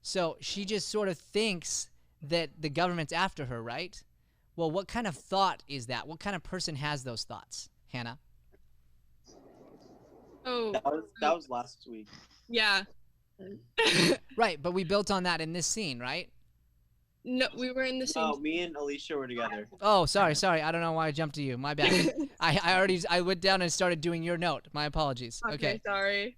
So she just sort of thinks that the government's after her, right? Well, what kind of thought is that? What kind of person has those thoughts, Hannah? Oh, That was last week. yeah. Right, but we built on that in this scene, right? No, we were in the same. No, me and Alicia were together. Oh, sorry. I don't know why I jumped to you. My bad. I went down and started doing your note. My apologies. Okay, sorry.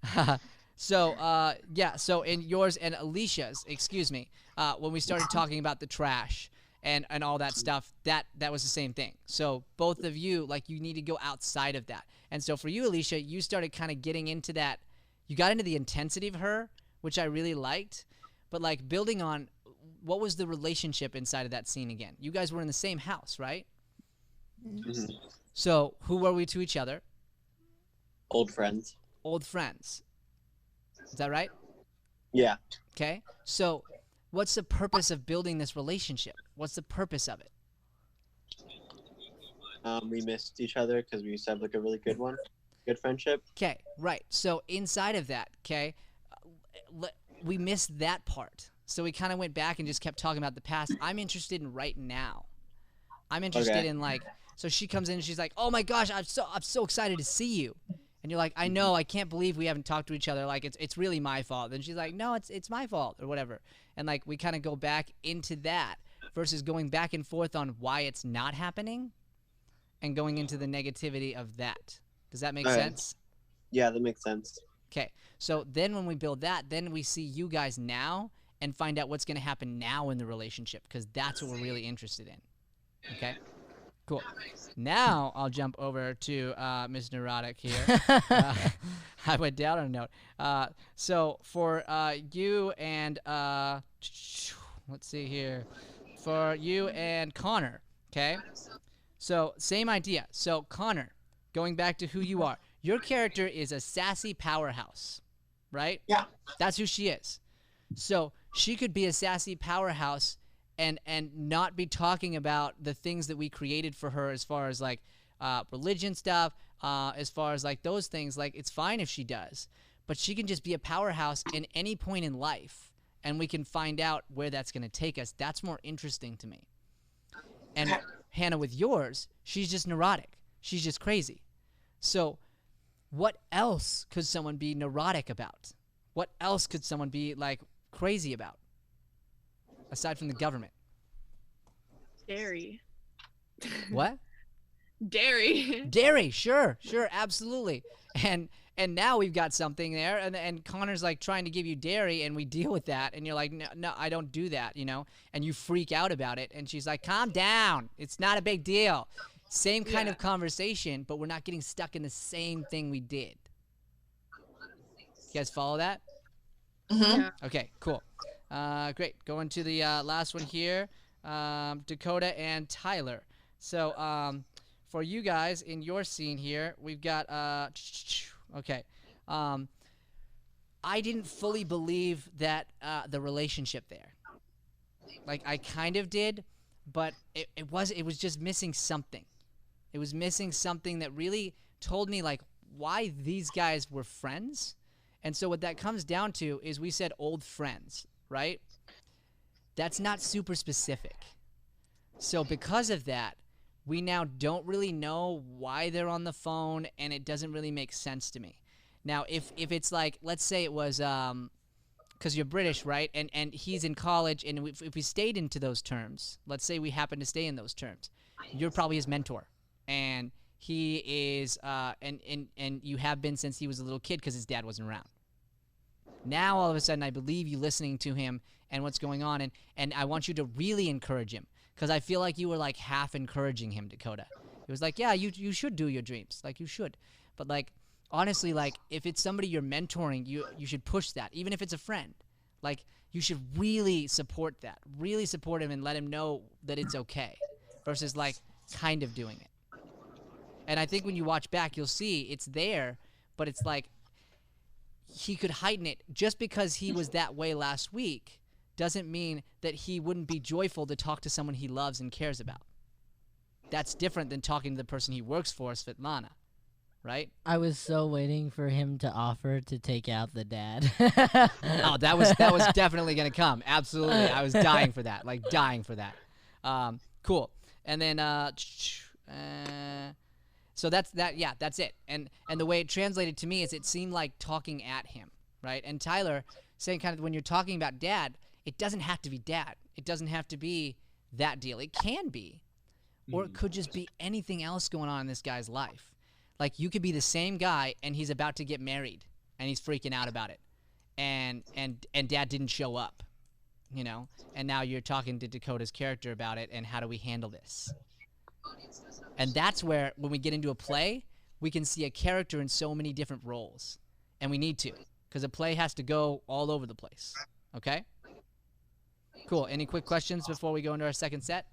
So, yeah, so in yours and Alicia's, excuse me, when we started talking about the trash and all that stuff, that was the same thing. So both of you, like, you need to go outside of that. And so for you, Alicia, you started kind of getting into that. You got into the intensity of her, which I really liked, but, like, building on what was the relationship inside of that scene again? You guys were in the same house, right? Mm-hmm. So who were we to each other? Old friends. Old friends. Is that right? Yeah. Okay. So what's the purpose of building this relationship? What's the purpose of it? We missed each other because we used to have like a really good friendship. Okay, right. So inside of that, okay, we missed that part. So we kind of went back and just kept talking about the past. I'm interested in right now. I'm interested in, like, so she comes in and she's like, "Oh my gosh, I'm so excited to see you." And you're like, "I know, I can't believe we haven't talked to each other. Like, it's really my fault." Then she's like, "No, it's my fault," or whatever. And, like, we kind of go back into that versus going back and forth on why it's not happening and going into the negativity of that. Does that make sense? Yeah, that makes sense. Okay. So then when we build that, then we see you guys now and find out what's going to happen now in the relationship, because that's what we're really interested in. Okay? Cool. Now I'll jump over to Ms. Neurotic here. I went down on a note. So for you and, let's see here. For you and Connor, okay? So same idea. So Connor, going back to who you are, your character is a sassy powerhouse, right? Yeah. That's who she is. So she could be a sassy powerhouse and not be talking about the things that we created for her as far as, like, religion stuff, as far as, like, those things. Like, it's fine if she does. But she can just be a powerhouse in any point in life, and we can find out where that's going to take us. That's more interesting to me. And Hannah, with yours, she's just neurotic. She's just crazy. So what else could someone be neurotic about? What else could someone be, like, crazy about? Aside from the government. Dairy. What? Dairy. Dairy, sure, absolutely. And now we've got something there, and Connor's, like, trying to give you dairy, and we deal with that, and you're like, no, I don't do that, you know? And you freak out about it, and she's like, calm down. It's not a big deal. Same kind of conversation, but we're not getting stuck in the same thing we did. You guys follow that? Mm-hmm. Yeah. Okay, cool. Great. Going to the last one here, Dakota and Tyler. So for you guys in your scene here, we've got okay. I didn't fully believe that the relationship there. Like, I kind of did, but it was just missing something. It was missing something that really told me, like, why these guys were friends. And so what that comes down to is we said old friends, right? That's not super specific. So because of that, we now don't really know why they're on the phone, and it doesn't really make sense to me. Now, if it's like, let's say it was because you're British, right? And he's in college, and if we stayed into those terms, let's say we happen to stay in those terms, you're probably his mentor, and he is and you have been since he was a little kid because his dad wasn't around. Now all of a sudden I believe you listening to him and what's going on, and I want you to really encourage him, because I feel like you were, like, half encouraging him, Dakota. It was like, yeah, you should do your dreams, like, you should, but, like, honestly, like, if it's somebody you're mentoring, you should push that, even if it's a friend. Like, you should really support that, really support him and let him know that it's okay, versus, like, kind of doing it. And I think when you watch back, you'll see it's there, but it's like he could heighten it. Just because he was that way last week doesn't mean that he wouldn't be joyful to talk to someone he loves and cares about. That's different than talking to the person he works for, Svetlana. right? I was so waiting for him to offer to take out the dad. Oh, that was definitely gonna come. Absolutely, I was dying for that, like dying for that. Cool. And then so that's that. Yeah, that's it. And the way it translated to me is it seemed like talking at him, right? And Tyler saying kind of when you're talking about dad, it doesn't have to be dad. It doesn't have to be that deal. It can be, or it could just be anything else going on in this guy's life. Like you could be the same guy and he's about to get married and he's freaking out about it, and dad didn't show up, you know, and now you're talking to Dakota's character about it and how do we handle this. And that's where when we get into a play, we can see a character in so many different roles, and we need to, because a play has to go all over the place. Okay? Cool. Any quick questions before we go into our second set?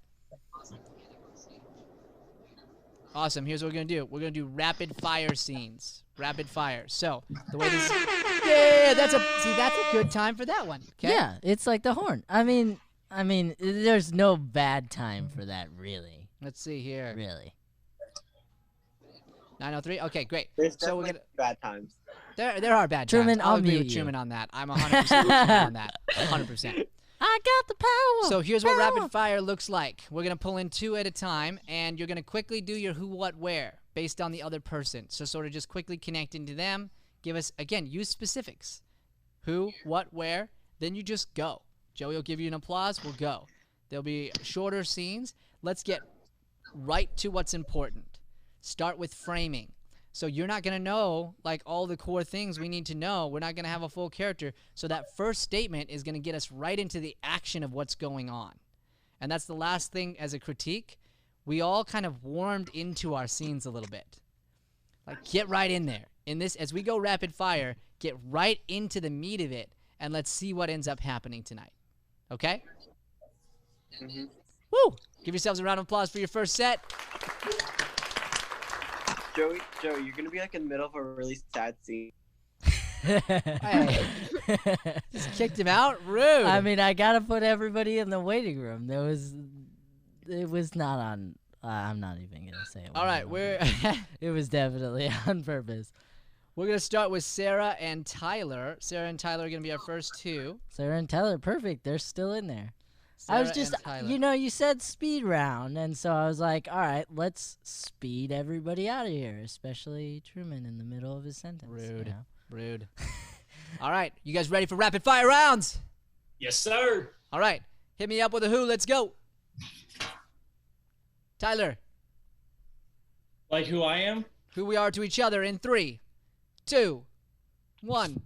Awesome. Here's what we're going to do. We're going to do rapid fire scenes. Rapid fire. So, the way this... Yeah, that's a good time for that one. Okay? Yeah, it's like the horn. I mean, there's no bad time for that, really. Let's see here. Really. 9:03. Okay, great. There's So we're definitely gonna... bad times. There are bad Truman, times. I'll agree mute with you. Truman on that. I'm 100% with Truman on that. 100%. I got the power. So here's what rapid fire looks like. We're going to pull in 2 at a time, and you're going to quickly do your who, what, where based on the other person. So sort of just quickly connect into them. Give us, again, use specifics. Who, what, where. Then you just go. Joey will give you an applause. We'll go. There'll be shorter scenes. Let's get right to what's important. Start with framing. So you're not going to know, like, all the core things we need to know. We're not going to have a full character. So that first statement is going to get us right into the action of what's going on. And that's the last thing as a critique. We all kind of warmed into our scenes a little bit. Like, get right in there. In this, as we go rapid fire, get right into the meat of it, and let's see what ends up happening tonight. Okay? Mm-hmm. Woo! Give yourselves a round of applause for your first set. Joey, you're gonna be like in the middle of a really sad scene. Hey. Just kicked him out? Rude. I mean, I gotta put everybody in the waiting room. It was not on. I'm not even gonna say it. All right, It was definitely on purpose. We're gonna start with Sarah and Tyler. Sarah and Tyler are gonna be our first 2. Sarah and Tyler, perfect. They're still in there. Sarah I was just, and Tyler. you know, you said speed round, and so I was like, all right, let's speed everybody out of here, especially Truman in the middle of his sentence. Rude. You know? Rude. All right, you guys ready for rapid fire rounds? Yes, sir. All right, hit me up with a who. Let's go. Tyler. Like who I am? Who we are to each other in 3, 2, 1,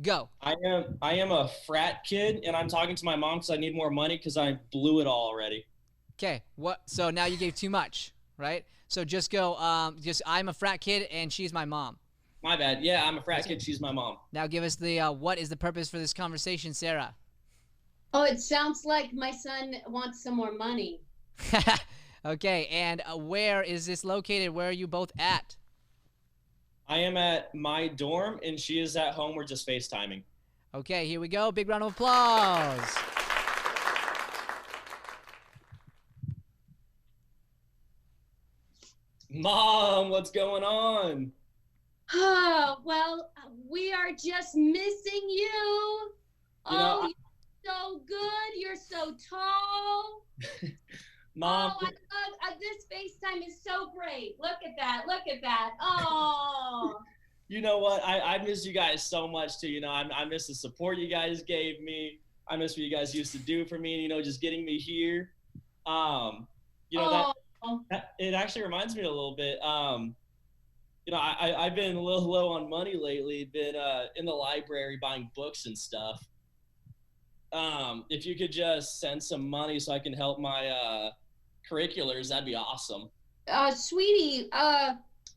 go. I am a frat kid, and I'm talking to my mom because I need more money because I blew it all already. Okay, what? So now you gave too much, right? So just go. I'm a frat kid, and she's my mom. My bad. Yeah, I'm a frat kid. She's my mom. Now give us the what is the purpose for this conversation, Sarah? Oh, it sounds like my son wants some more money. Okay, and where is this located? Where are you both at? I am at my dorm, and she is at home. We're just FaceTiming. Okay, here we go. Big round of applause. Mom, what's going on? Oh, well, we are just missing you. You know, You're so good. You're so tall. Mom. Oh, I love this FaceTime is so great. Look at that. Look at that. Oh. You know what? I miss you guys so much too. You know, I miss the support you guys gave me. I miss what you guys used to do for me. You know, just getting me here. You know that it actually reminds me a little bit. You know, I've been a little low on money lately. Been in the library buying books and stuff. If you could just send some money so I can help my curriculars, that'd be awesome. Sweetie,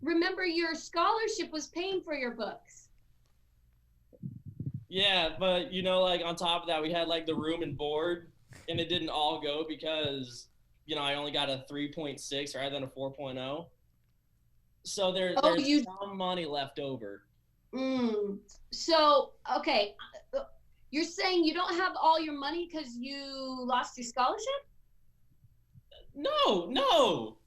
remember your scholarship was paying for your books. Yeah, but you know, like on top of that, we had like the room and board, and it didn't all go because, you know, I only got a 3.6 rather than a 4.0. So there's some money left over. So, okay, you're saying you don't have all your money because you lost your scholarship? No.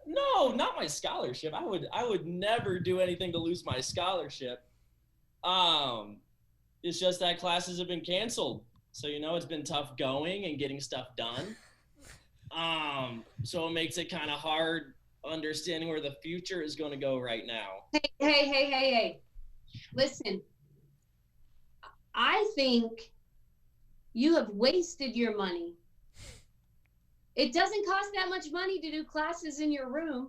No, not my scholarship. I would never do anything to lose my scholarship. It's just that classes have been canceled. So, it's been tough going and getting stuff done. So it makes it kind of hard understanding where the future is going to go right now. Hey. Listen, I think you have wasted your money. It doesn't cost that much money to do classes in your room.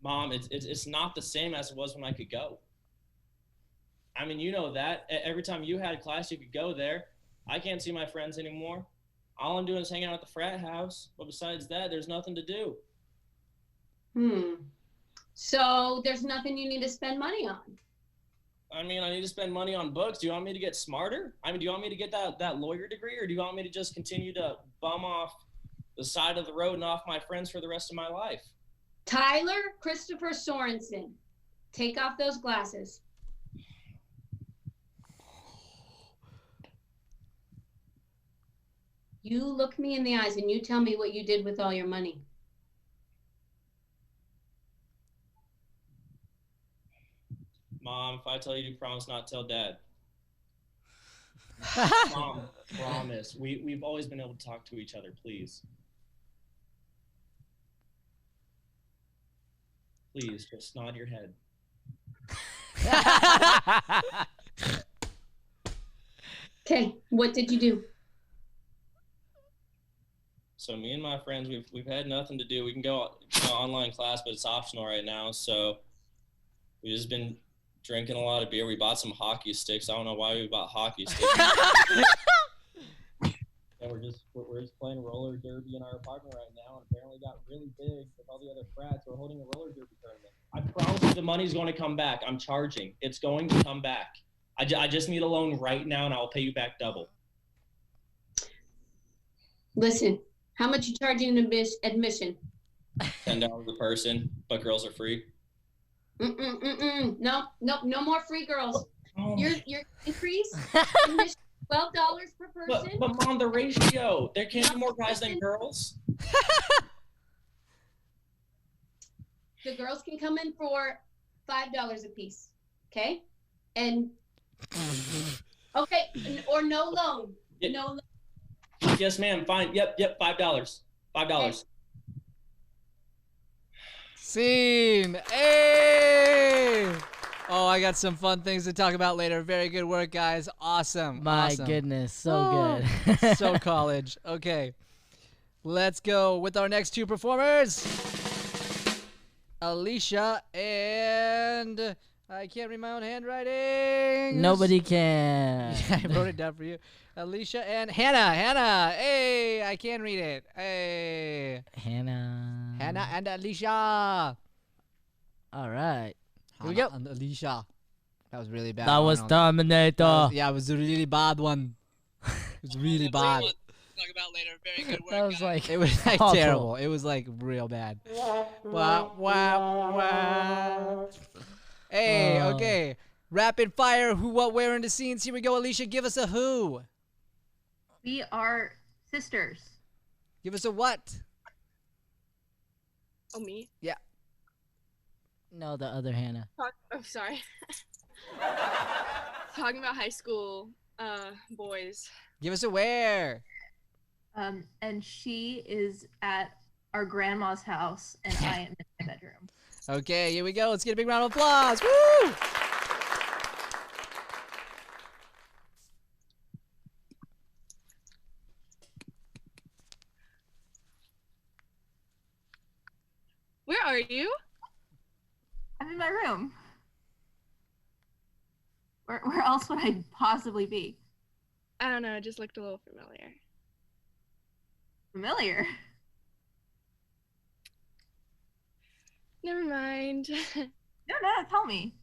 Mom, it's not the same as it was when I could go. I mean, you know that. Every time you had class, you could go there. I can't see my friends anymore. All I'm doing is hanging out at the frat house. But besides that, there's nothing to do. So there's nothing you need to spend money on. I mean, I need to spend money on books. Do you want me to get smarter? I mean, do you want me to get that lawyer degree, or do you want me to just continue to bum off the side of the road and off my friends for the rest of my life? Tyler Christopher Sorensen, take off those glasses. You look me in the eyes and you tell me what you did with all your money. Mom, if I tell you to promise not to tell Dad. Mom, promise. We've always been able to talk to each other, please. Please, just nod your head. Okay, what did you do? So me and my friends, we've had nothing to do. We can go online class, but it's optional right now. So we've just been drinking a lot of beer. We bought some hockey sticks. I don't know why we bought hockey sticks. And we're just playing roller derby in our apartment right now, and apparently got really big with all the other frats. We're holding a roller derby tournament. I promise you the money's going to come back. I'm charging. It's going to come back. I just need a loan right now, and I'll pay you back double. Listen, how much you charging in admission? $10 a person, but girls are free. No more free girls. Oh. Your increase admission $12 per person. But Mom, the ratio. There can't be more guys than girls. The girls can come in for $5 a piece. Okay? And okay, or no loan. Yeah. No loan. Yes, ma'am. Fine. Yep. $5. $5. Okay. Scene. Hey! Oh, I got some fun things to talk about later. Very good work, guys. Awesome. My awesome. goodness, so good. So college. Okay. Let's go with our next two performers. Alicia and I can't read my own handwriting. Nobody can. I wrote it down for you. Alicia and Hannah. Hannah. Hey, I can't read it. Hey. Hannah. Hannah and Alicia. All right. Here we go. And Alicia. That was really bad. That was Terminator. Yeah, it was a really bad one. It was really bad. Talk about later. Very good work. That was like It was like awful. terrible. It was like real bad. Wah, wah, wah. Hey, okay. Rapid fire. Who, what, where in the scenes. Here we go. Alicia, give us a who. We are sisters. Give us a what. Oh, me? Yeah. No, the other Hannah. Oh, sorry. Talking about high school boys. Give us a where. And she is at our grandma's house, and I am in my bedroom. Okay, here we go. Let's get a big round of applause. Woo! Where are you? I'm in my room. Where else would I possibly be? I don't know. It just looked a little familiar. Familiar? Never mind. No, tell me.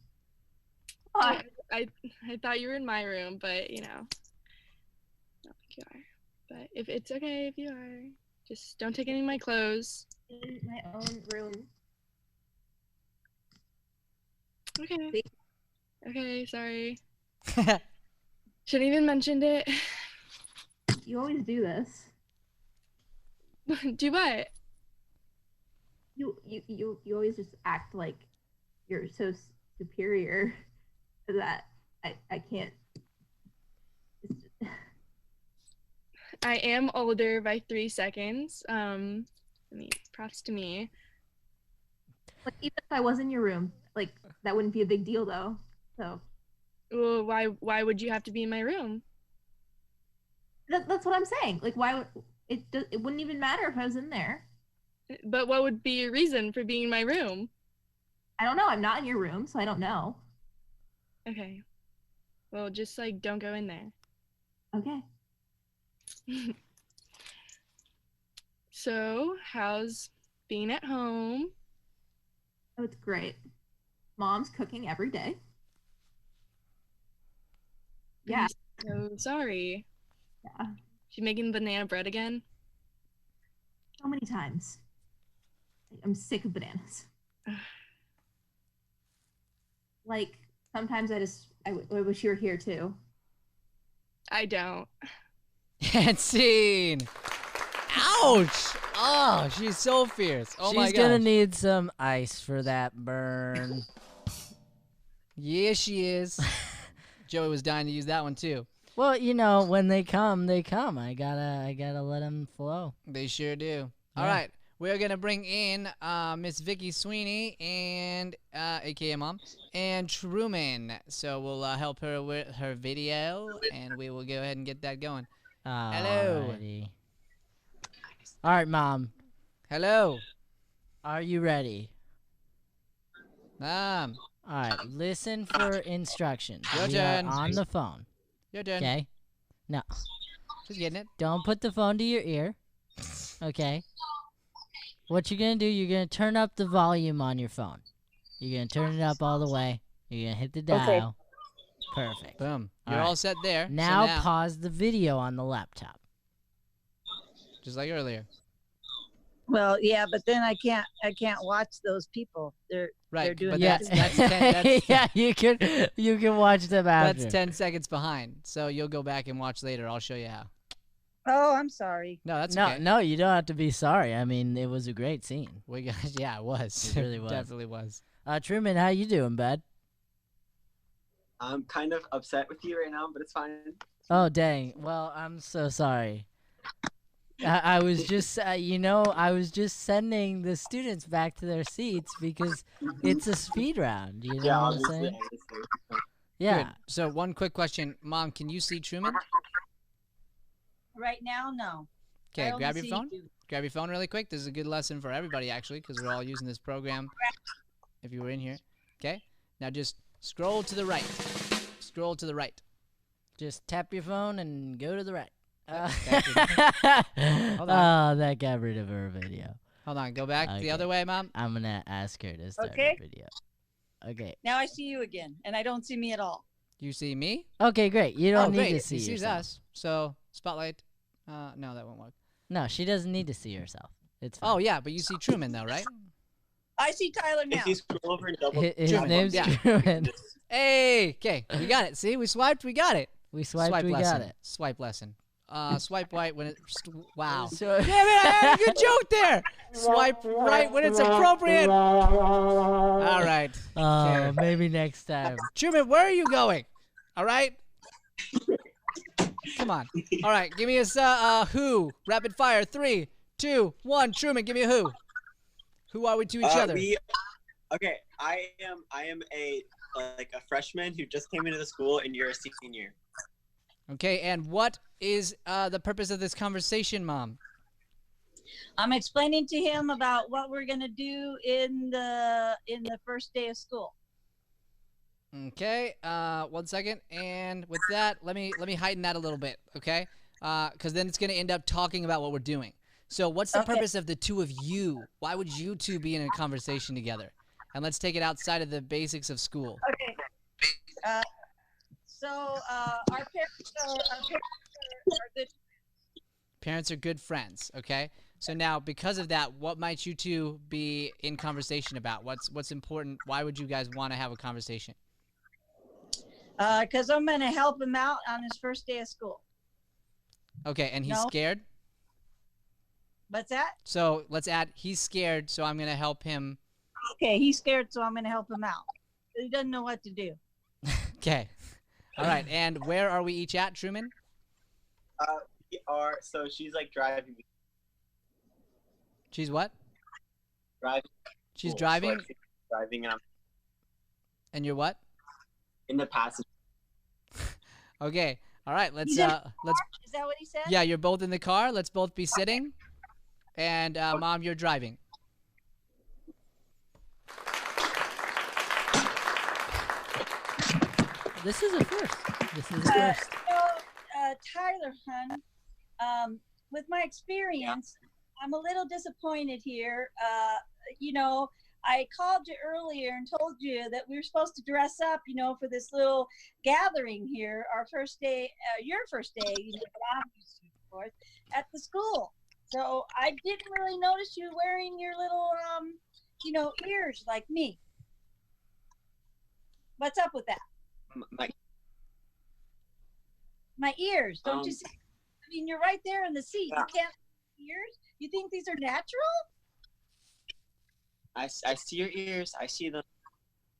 Why? I thought you were in my room, but you know, I don't think you are. But if it's okay if you are, just don't take any of my clothes. In my own room. Okay. See? Okay, sorry. Shouldn't even mentioned it. You always do this. Do what? You always just act like you're so superior that I can't. I am older by 3 seconds. Props to me. Like, even if I was in your room, like, that wouldn't be a big deal, though. So. Well, why would you have to be in my room? That's what I'm saying. Like, why would it wouldn't even matter if I was in there. But what would be your reason for being in my room? I don't know. I'm not in your room, so I don't know. Okay. Well, just like don't go in there. Okay. So, how's being at home? Oh, it's great. Mom's cooking every day. Yeah. I'm so sorry. Yeah. She making banana bread again? So many times. I'm sick of bananas. Like, sometimes I wish you were here too. I don't. And scene. Ouch! Oh, she's so fierce. Oh my gosh. She's gonna need some ice for that burn. Yeah, she is. Joey was dying to use that one too. Well, you know, when they come, they come. I gotta let them flow. They sure do. Yeah. All right, we're gonna bring in Miss Vicky Sweeney and aka Mom and Truman. So we'll help her with her video, and we will go ahead and get that going. Hello. Alrighty. All right, Mom. Hello. Are you ready? Mom. All right. Listen for instructions. Your We turn. are on the phone. Your turn. Okay. No. She's getting it. Don't put the phone to your ear. Okay. What you're gonna do? You're gonna turn up the volume on your phone. You're gonna turn it up all the way. You're gonna hit the dial. Okay. Perfect. Boom. All You're right. all set there. Now, so now pause the video on the laptop. just like earlier. Well, yeah, but then I can't watch those people. They're Right. doing But Yeah. that's Yeah, you can watch them after. that's 10 seconds behind. So you'll go back and watch later. I'll show you how. Oh, I'm sorry. No, that's No, okay. no, you don't have to be sorry. I mean, it was a great scene. We got, yeah, it was. It really was. Definitely was. Truman, how you doing, bud? I'm kind of upset with you right now, but it's fine. Oh, dang. Well, I'm so sorry. I was just, I was just sending the students back to their seats because it's a speed round. You know Yeah, what I'm obviously. saying? obviously. Yeah. Good. So one quick question, Mom, can you see Truman? Right now, no. I Okay, only grab your see phone. you. Grab your phone really quick. This is a good lesson for everybody actually, because we're all using this program. If you were in here, okay. Now just scroll to the right. Scroll to the right. Just tap your phone and go to the right. Hold on. Oh, that got rid of her video. Hold on. Go back the Okay. other way, Mom. I'm going to ask her to start Okay. the video. Okay. Now I see you again, and I don't see me at all. You see me? Okay, great. You don't oh, need great. to see He sees yourself. us. So spotlight. No, that won't work. No, she doesn't need to see herself. It's fine. Oh yeah, but you see Truman though, right? I see Tyler now. If you scroll over and double, His jump name's up, Truman. Hey, okay, we got it. See, we swiped, we got it. We swiped, Swipe we lesson. got it. Swipe lesson. Swipe right when it. Wow. So, Damn it! I had a good joke there. Swipe right when it's appropriate. All right. oh, maybe next time. Truman, where are you going? All right. Come on. All right. Give me a who. Rapid fire. 3, 2, 1. Truman, give me a who. Who are we to each other? Okay, I am a freshman who just came into the school, and you're a senior. Okay. And what is the purpose of this conversation, Mom? I'm explaining to him about what we're gonna do in the first day of school. Okay, 1 second, and with that, let me heighten that a little bit, okay? Because then it's gonna end up talking about what we're doing. So, what's the Okay. purpose of the two of you? Why would you two be in a conversation together? And let's take it outside of the basics of school. Okay. So our parents are good. Parents are good friends, okay? So now, because of that, what might you two be in conversation about? What's important? Why would you guys want to have a conversation? Because I'm gonna help him out on his first day of school. Okay, and he's No. scared. What's that? So let's add, he's scared, so I'm going to help him. Okay, he's scared, so I'm going to help him out. He doesn't know what to do. Okay. All right. And where are we each at, Truman? We are, so she's like driving me. She's what? Driving. She's Cool. driving? So, like, she's driving and I'm And you're what? in the passenger. Okay. All right. Let's. Is that what he said? Yeah, you're both in the car. Let's both be sitting. And Mom, you're driving. This is a first. This is a first. Tyler, hon, with my experience, I'm a little disappointed here. I called you earlier and told you that we were supposed to dress up, for this little gathering here, our first day, your first day, that I'm used to, of course, at the school. So I didn't really notice you wearing your little, ears like me. What's up with that? My ears, don't you see? I mean, you're right there in the seat. Yeah. You can't see ears? You think these are natural? I see your ears. I see them.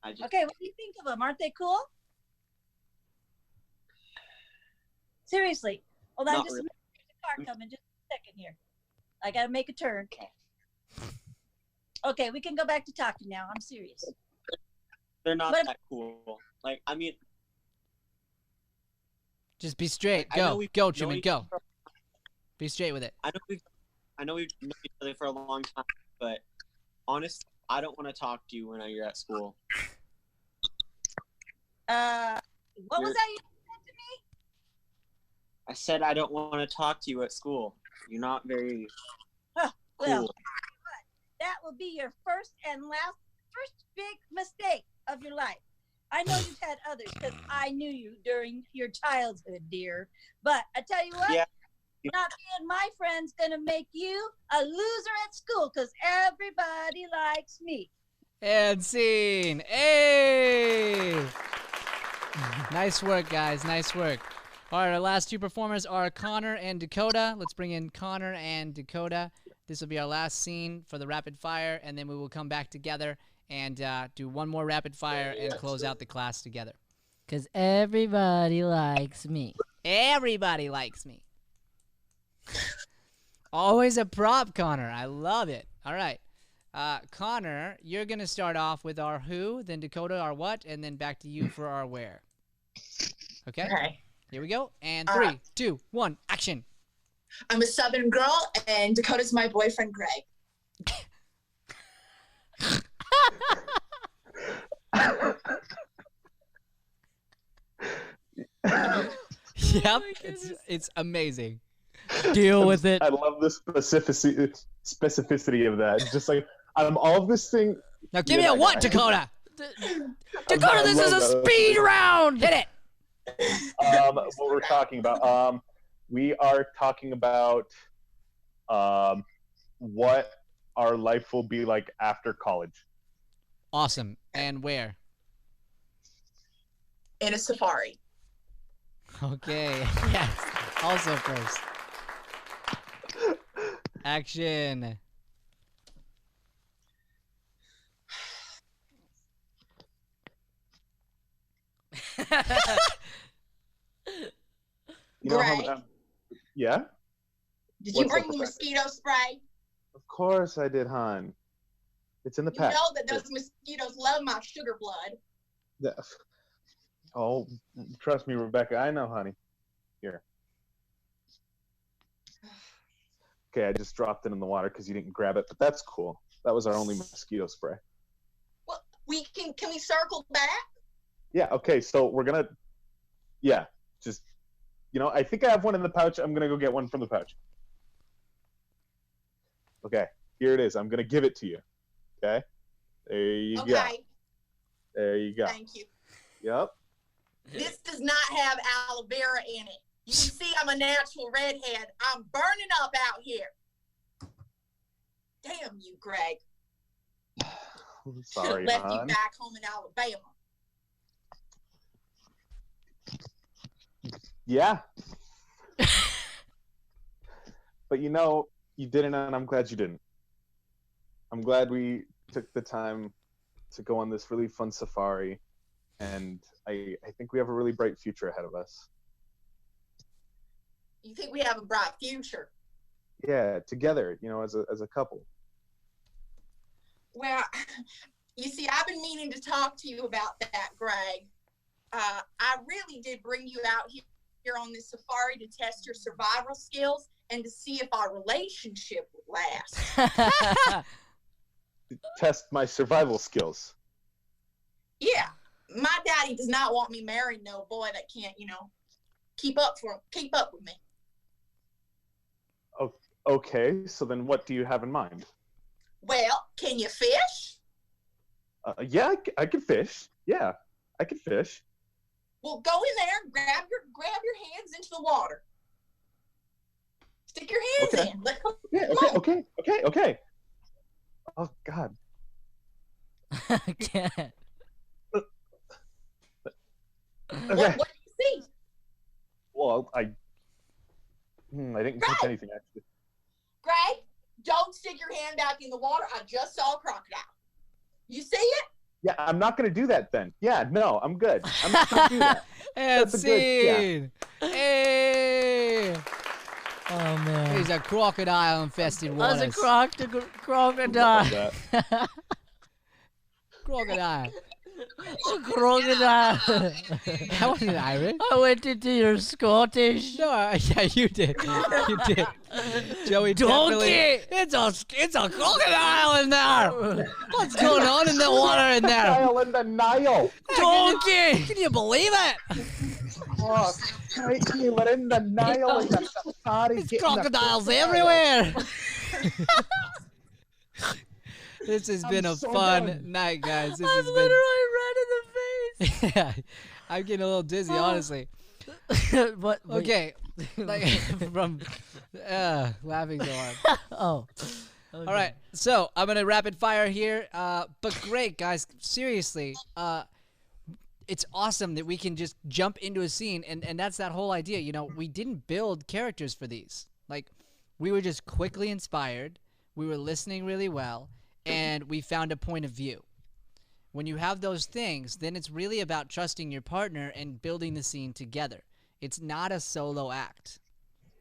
Okay, what do you think of them? Aren't they cool? Seriously. Hold on, Not just really. there's a car coming. Just a second here. I gotta make a turn. Okay, we can go back to talking now. I'm serious. They're not What- that cool. Like, I mean, Just be straight. I know Go. we've Go, known Truman. each Go. other- Be straight with it. I know we've known each other for a long time, but honestly, I don't want to talk to you when you're at school. What was that you said to me? I said I don't want to talk to you at school. You're not very Well, cool. that will be your first big mistake of your life. I know you've had others because I knew you during your childhood, dear. But I tell you what, Yeah. not being my friend's gonna make you a loser at school because everybody likes me. And scene. Hey! Nice work, guys. Nice work. All right, our last two performers are Connor and Dakota. Let's bring in Connor and Dakota. This will be our last scene for the rapid fire, and then we will come back together and do one more rapid fire and close out the class together. Because everybody likes me. Everybody likes me. Always a prop, Connor. I love it. All right. Connor, you're going to start off with our who, then Dakota our what, and then back to you for our where. Okay? Okay. Here we go. And 3, 2, 1, action. I'm a Southern girl, and Dakota's my boyfriend, Greg. Yep. It's amazing. Deal with it. I love the specificity of that. It's just like, out of all of this thing. Now give me a what, Dakota? Dakota, this is a speed round. Hit it. What we're talking about. We are talking about what our life will be like after college. Awesome. And where? In a safari. Okay. Yes. Also first. Action. You know Greg, how, yeah? did you What's bring up, me Rebecca? mosquito spray? Of course I did, hon. It's in the You pack. know that those mosquitoes love my sugar blood. Yeah. Oh, trust me, Rebecca. I know, honey. Here. Okay, I just dropped it in the water because you didn't grab it, but that's cool. That was our only mosquito spray. Well, can we circle back? Yeah, okay, so we're gonna, yeah, just, I think I have one in the pouch. I'm gonna go get one from the pouch. Okay, here it is. I'm gonna give it to you. Okay? There you go. Okay. There you go. Thank you. Yep. This does not have aloe vera in it. You can see I'm a natural redhead. I'm burning up out here. Damn you, Greg. I'm Should have sorry, left you hon. back home in Alabama. Yeah. But You didn't, and I'm glad you didn't. I'm glad we took the time to go on this really fun safari, and I think we have a really bright future ahead of us. You think we have a bright future? Yeah, together, as a couple. Well, you see, I've been meaning to talk to you about that, Greg. I really did bring you out here on this safari to test your survival skills and to see if our relationship would last. Test my survival skills. Yeah, my daddy does not want me marrying no boy that can't, keep up with me. Okay, so then what do you have in mind? Well, can you fish? Yeah, I can fish. Yeah, I can fish. Well, go in there, grab your hands into the water. Stick your hands in. Okay. Oh God. I can't. Okay. What do you see? Well, I didn't catch anything actually. Greg, don't stick your hand back in the water. I just saw a crocodile. You see it? Yeah, I'm not gonna do that then. Yeah, no, I'm good. I'm not gonna do that. And That's a good- scene. Hey. Oh man. He's a crocodile infested waters. That's a crocodile. Crocodile. A crocodile. That wasn't Irish. I went into your Scottish. No, yeah, you did. You did. Joey, Donkey! It's a crocodile in there. What's going on in the water in there? Crocodile in the Nile. Donkey! Can you believe it? Oh, crikey, we're in the Nile in the safari. There's crocodiles everywhere. This has been a so fun done. night, guys. This I'm has been. literally red in the face. Yeah, I'm getting a little dizzy, honestly. What? Wait. Okay, like from laughing so hard. Oh. All right, so I'm gonna rapid fire here. But great, guys. Seriously, it's awesome that we can just jump into a scene, and that's that whole idea. We didn't build characters for these. Like, we were just quickly inspired. We were listening really well, and we found a point of view. When you have those things, then it's really about trusting your partner and building the scene together. It's not a solo act.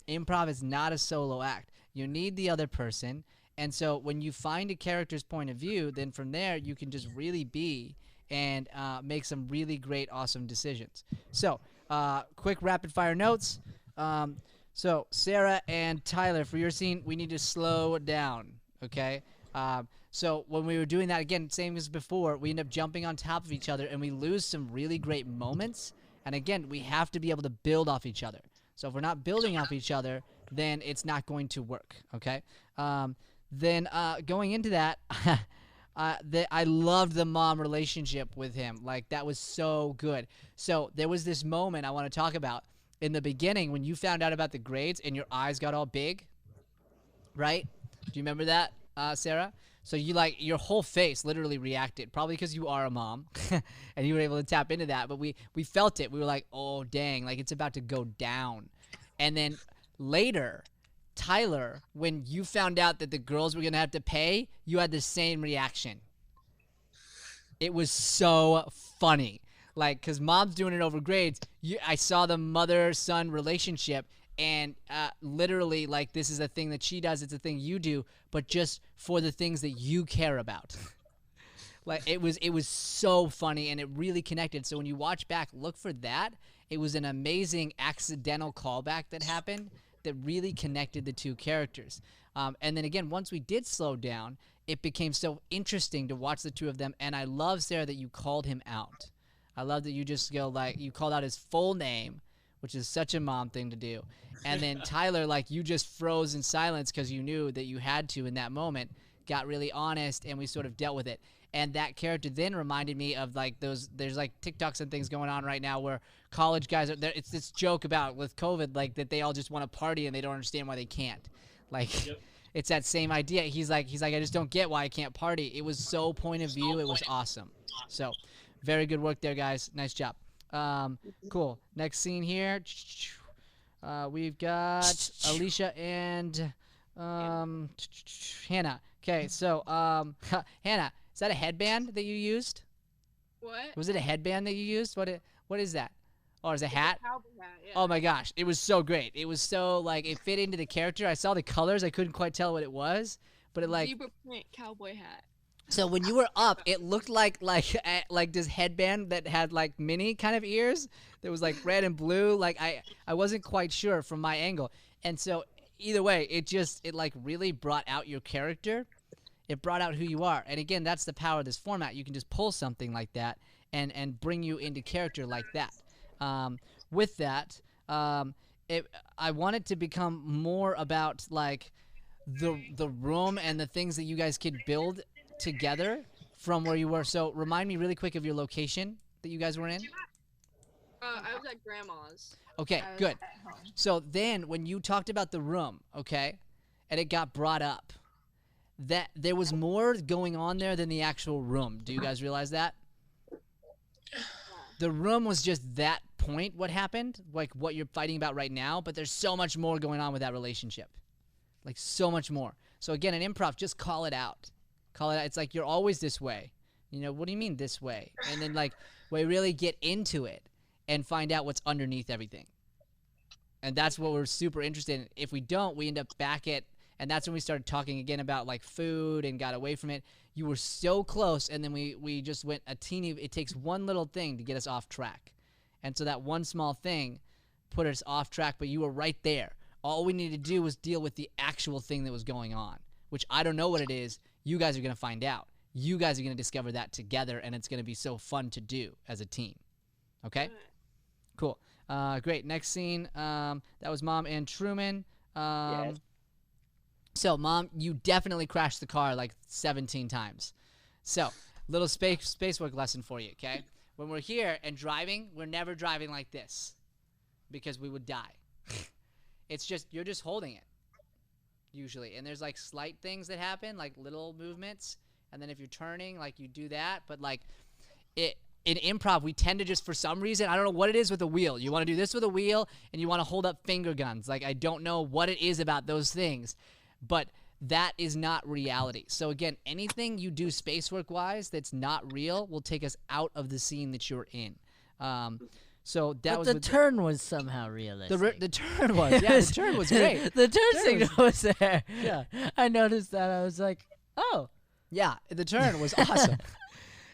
Improv is not a solo act. You need the other person. And so when you find a character's point of view, then from there you can just really be and make some really great, awesome decisions. So, quick rapid fire notes. So Sarah and Tyler, for your scene, we need to slow down, okay? So when we were doing that, again, same as before, we end up jumping on top of each other and we lose some really great moments. And again, we have to be able to build off each other. So if we're not building off each other, then it's not going to work, okay? Then going into that, I loved the mom relationship with him. Like, that was so good. So there was this moment I want to talk about in the beginning when you found out about the grades and your eyes got all big, right? Do you remember that, Sarah? So your whole face literally reacted, probably because you are a mom and you were able to tap into that. But we felt it. We were like, oh, dang, like it's about to go down. And then later, Tyler, when you found out that the girls were going to have to pay, you had the same reaction. It was so funny. Like, because mom's doing it over grades. I saw the mother-son relationship. And literally, like, this is a thing that she does. It's a thing you do, but just for the things that you care about. Like, it was so funny, and it really connected. So when you watch back, look for that. It was an amazing accidental callback that happened that really connected the two characters. And then again, once we did slow down, it became so interesting to watch the two of them. And I love, Sarah, that you called him out. I love that you just go, like, you called out his full name, which is such a mom thing to do. And then Tyler, like, you just froze in silence because you knew that you had to in that moment, got really honest, and we sort of dealt with it. And that character then reminded me of, like, there's, like, TikToks and things going on right now where college guys are there. It's this joke about with COVID, like, that they all just want to party and they don't understand why they can't. Like, yep. It's that same idea. He's like, I just don't get why I can't party. It was so point of view. It was awesome. So very good work there, guys. Nice job. Cool. Next scene here. We've got Alicia and Hannah. Okay, so Hannah, is that a headband that you used? What? Was it a headband that you used? What is that? Or is it a hat? Cowboy hat, yeah. Oh my gosh, it was so great. It was so like it fit into the character. I saw the colors. I couldn't quite tell what it was, but it like Zebra print cowboy hat. so when you were up, it looked like this headband that had like mini kind of ears. That was like red and blue. Like I wasn't quite sure from my angle, and so either way, it like really brought out your character. It brought out who you are, and again, that's the power of this format. You can just pull something like that and bring you into character like that. With that, I want it to become more about like the room and the things that you guys could build together from where you were. So remind me really quick of your location that you guys were in. I was at grandma's. Okay, good. So then when you talked about the room, okay, and it got brought up, that there was more going on there than the actual room. Do you guys realize that? The room was just that point, what happened, like what you're fighting about right now, but there's so much more going on with that relationship. Like so much more. So again, in improv, just call it out. Call it out. It's like you're always this way. You know, what do you mean this way? And then like we really get into it and find out what's underneath everything. And that's what we're super interested in. If we don't, we end up back at, and that's when we started talking again about like food and got away from it. You were so close, and then we just went a teeny, it takes one little thing to get us off track. And so that one small thing put us off track, but you were right there. All we needed to do was deal with the actual thing that was going on, which I don't know what it is. You guys are going to find out. You guys are going to discover that together, and it's going to be so fun to do as a team. Okay? Cool. Great. Next scene, that was Mom and Truman. Yes. So, Mom, you definitely crashed the car like 17 times. So, little space work lesson for you, okay? When we're here and driving, we're never driving like this because we would die. It's just, you're just holding it, usually. And there's like slight things that happen, like little movements. And then if you're turning, like you do that. But like in improv, we tend to just, for some reason, I don't know what it is with a wheel. You want to do this with a wheel and you want to hold up finger guns. Like I don't know what it is about those things. But that is not reality. So again, anything you do spacework wise that's not real will take us out of the scene that you're in. So that but was the turn was somehow realistic. The turn was, yeah, the turn was great. The turn signal was there. Yeah, I noticed that. I was like, oh, yeah, the turn was awesome.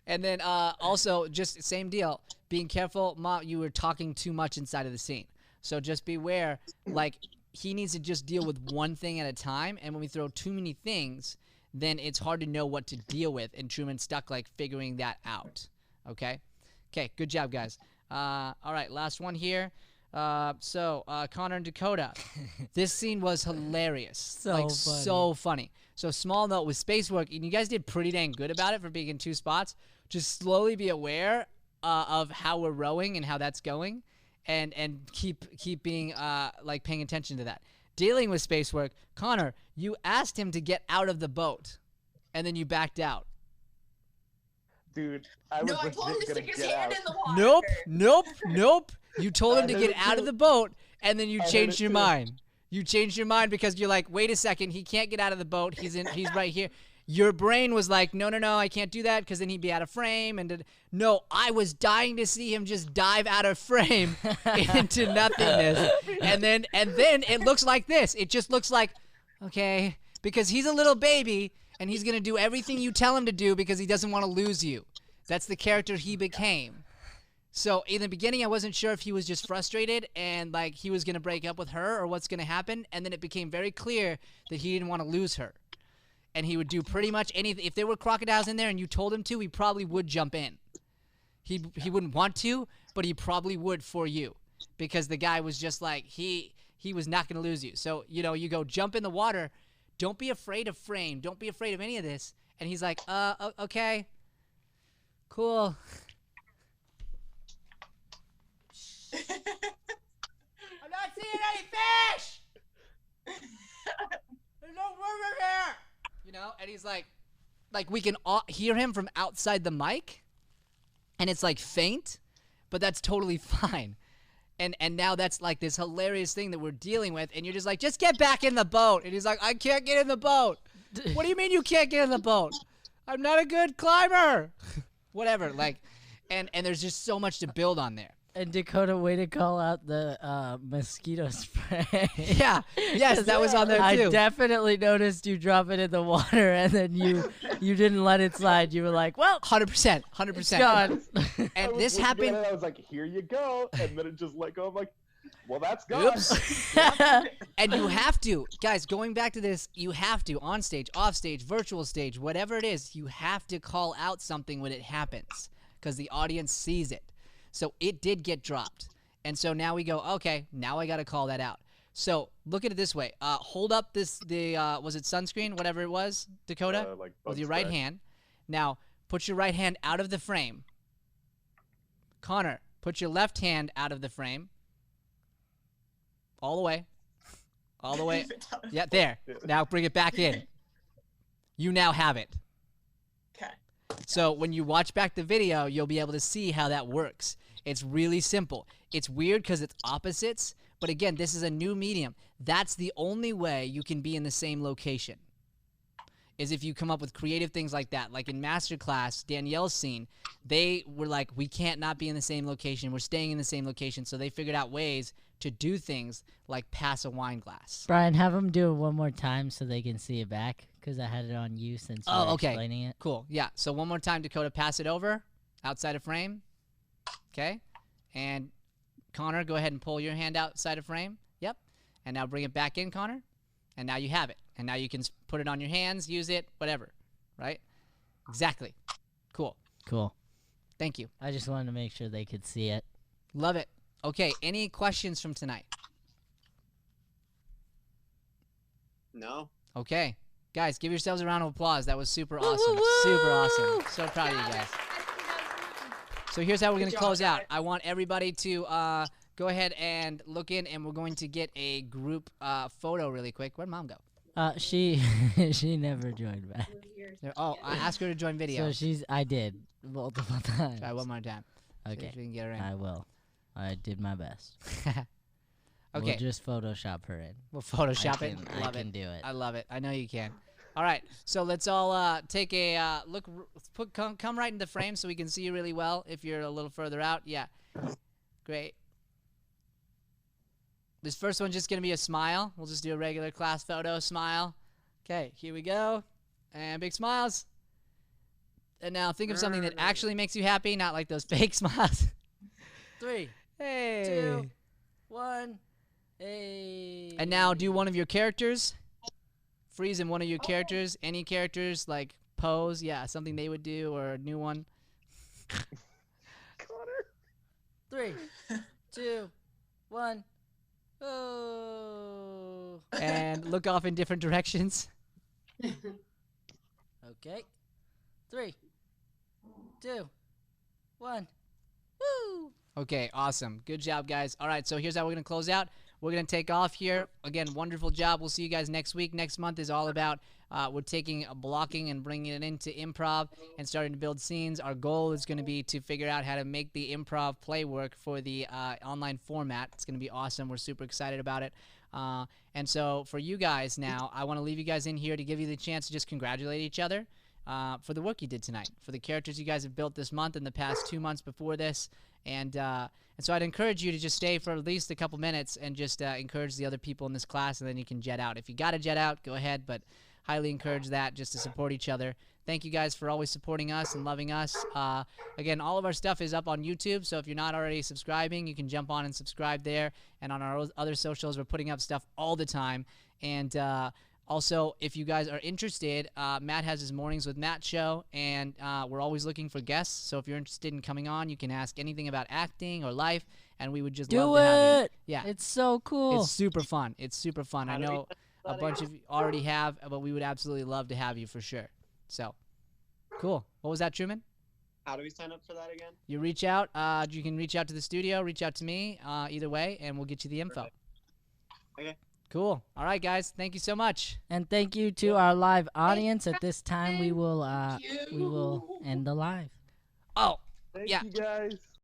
And then also just same deal. Being careful, Mom. You were talking too much inside of the scene. So just beware. Like he needs to just deal with one thing at a time. And when we throw too many things, then it's hard to know what to deal with. And Truman's stuck like figuring that out. Okay. Okay. Good job, guys. All right, last one here. So Connor and Dakota. This scene was hilarious. So funny. So small note with spacework, and you guys did pretty dang good about it for being in two spots. Just slowly be aware of how we're rowing and how that's going, and keep being like paying attention to that. Dealing with spacework, Connor, you asked him to get out of the boat, and then you backed out. Dude, I told him to stick his hand in the water. Nope. You told him to get out of the boat, and then you changed your mind. You changed your mind because you're like, wait a second, he can't get out of the boat. He's right here. Your brain was like, no, I can't do that because then he'd be out of frame. And no, I was dying to see him just dive out of frame into nothingness. And then it looks like this. It just looks like, okay, because he's a little baby. And he's going to do everything you tell him to do because he doesn't want to lose you. That's the character he became. So in the beginning, I wasn't sure if he was just frustrated and like he was going to break up with her or what's going to happen. And then it became very clear that he didn't want to lose her. And he would do pretty much anything. If there were crocodiles in there and you told him to, he probably would jump in. He wouldn't want to, but he probably would for you. Because the guy was just like, he was not going to lose you. So, you go jump in the water. Don't be afraid of frame. Don't be afraid of any of this. And he's like, okay. Cool. I'm not seeing any fish! There's no river here! And he's like we can hear him from outside the mic. And it's like faint, but that's totally fine. And now that's like this hilarious thing that we're dealing with, and you're just like, just get back in the boat. And he's like, I can't get in the boat. What do you mean you can't get in the boat? I'm not a good climber. Whatever, like, and there's just so much to build on there. And Dakota, way to call out the mosquito spray. Yeah, yes, that was on there too. I definitely noticed you drop it in the water, and then you didn't let it slide. You were like, well, 100%, 100%. gone. And this happened. I was like, here you go, and then it just let go. I'm like, well, that's gone. Oops. And you have to, guys, going back to this, you have to, on stage, off stage, virtual stage, whatever it is, you have to call out something when it happens because the audience sees it. So it did get dropped. And so now we go, okay, now I got to call that out. So look at it this way. Hold up was it sunscreen, whatever it was, Dakota? Like with your right hand. Now, put your right hand out of the frame. Connor, put your left hand out of the frame. All the way. All the way. Yeah, there. Now bring it back in. You now have it. Okay. So when you watch back the video, you'll be able to see how that works. It's really simple. It's weird because it's opposites, but again, this is a new medium. That's the only way you can be in the same location, is if you come up with creative things like that. Like in Masterclass, Danielle's scene, they were like, we can't not be in the same location. We're staying in the same location. So they figured out ways to do things like pass a wine glass. Brian, have them do it one more time so they can see it back, because I had it on you since you were explaining it. Cool. Yeah. So one more time, Dakota, pass it over outside of frame. Okay. And Connor, go ahead and pull your hand outside of frame. Yep. And now bring it back in, Connor. And now you have it. And now you can put it on your hands, use it, whatever. Right? Exactly. Cool. Cool. Thank you. I just wanted to make sure they could see it. Love it. Okay. Any questions from tonight? No. Okay. Guys, give yourselves a round of applause. That was super awesome. Super awesome. So proud of you guys. So here's how we're going to close out. I want everybody to go ahead and look in, and we're going to get a group photo really quick. Where'd Mom go? She never joined back. Oh, I asked her to join video. So I did multiple times. Try one more time. Okay. See if we can get her in. I will. I did my best. Okay. We'll just Photoshop her in. We'll Photoshop it. I can do it. I love it. I know you can. All right, so let's all take a look. Come right into frame so we can see you really well. If you're a little further out, yeah, great. This first one's just gonna be a smile. We'll just do a regular class photo smile. Okay, here we go, and big smiles. And now think of something that actually makes you happy, not like those fake smiles. 3, Hey. 2, 1. Hey. And now do one of your characters. Freeze in one of your characters. Any characters, like pose, yeah, something they would do, or a new one. 3, 2, 1. Oh. And look off in different directions. Okay. 3, 2, 1. Woo! Okay, awesome. Good job, guys. All right, so here's how we're going to close out. We're going to take off here. Again, wonderful job. We'll see you guys next week. Next month is all about we're taking blocking and bringing it into improv and starting to build scenes. Our goal is going to be to figure out how to make the improv play work for the online format. It's going to be awesome. We're super excited about it. And so for you guys now, I want to leave you guys in here to give you the chance to just congratulate each other for the work you did tonight, for the characters you guys have built this month and the past 2 months before this. And so I'd encourage you to just stay for at least a couple minutes and just encourage the other people in this class, and then you can jet out. If you got to jet out, go ahead, but highly encourage that just to support each other. Thank you guys for always supporting us and loving us. Again, all of our stuff is up on YouTube, so if you're not already subscribing, you can jump on and subscribe there. And on our other socials, we're putting up stuff all the time. And also, if you guys are interested, Matt has his Mornings with Matt show, and we're always looking for guests. So if you're interested in coming on, you can ask anything about acting or life, and we would just love to have you. Yeah, it's so cool. It's super fun. It's super fun. I know a bunch of you already have, but we would absolutely love to have you for sure. So, cool. What was that, Truman? How do we sign up for that again? You reach out. You can reach out to the studio, reach out to me, either way, and we'll get you the info. Okay. Cool. All right, guys. Thank you so much. And thank you to our live audience. At this time, we will end the live. Oh, Thank yeah. you guys.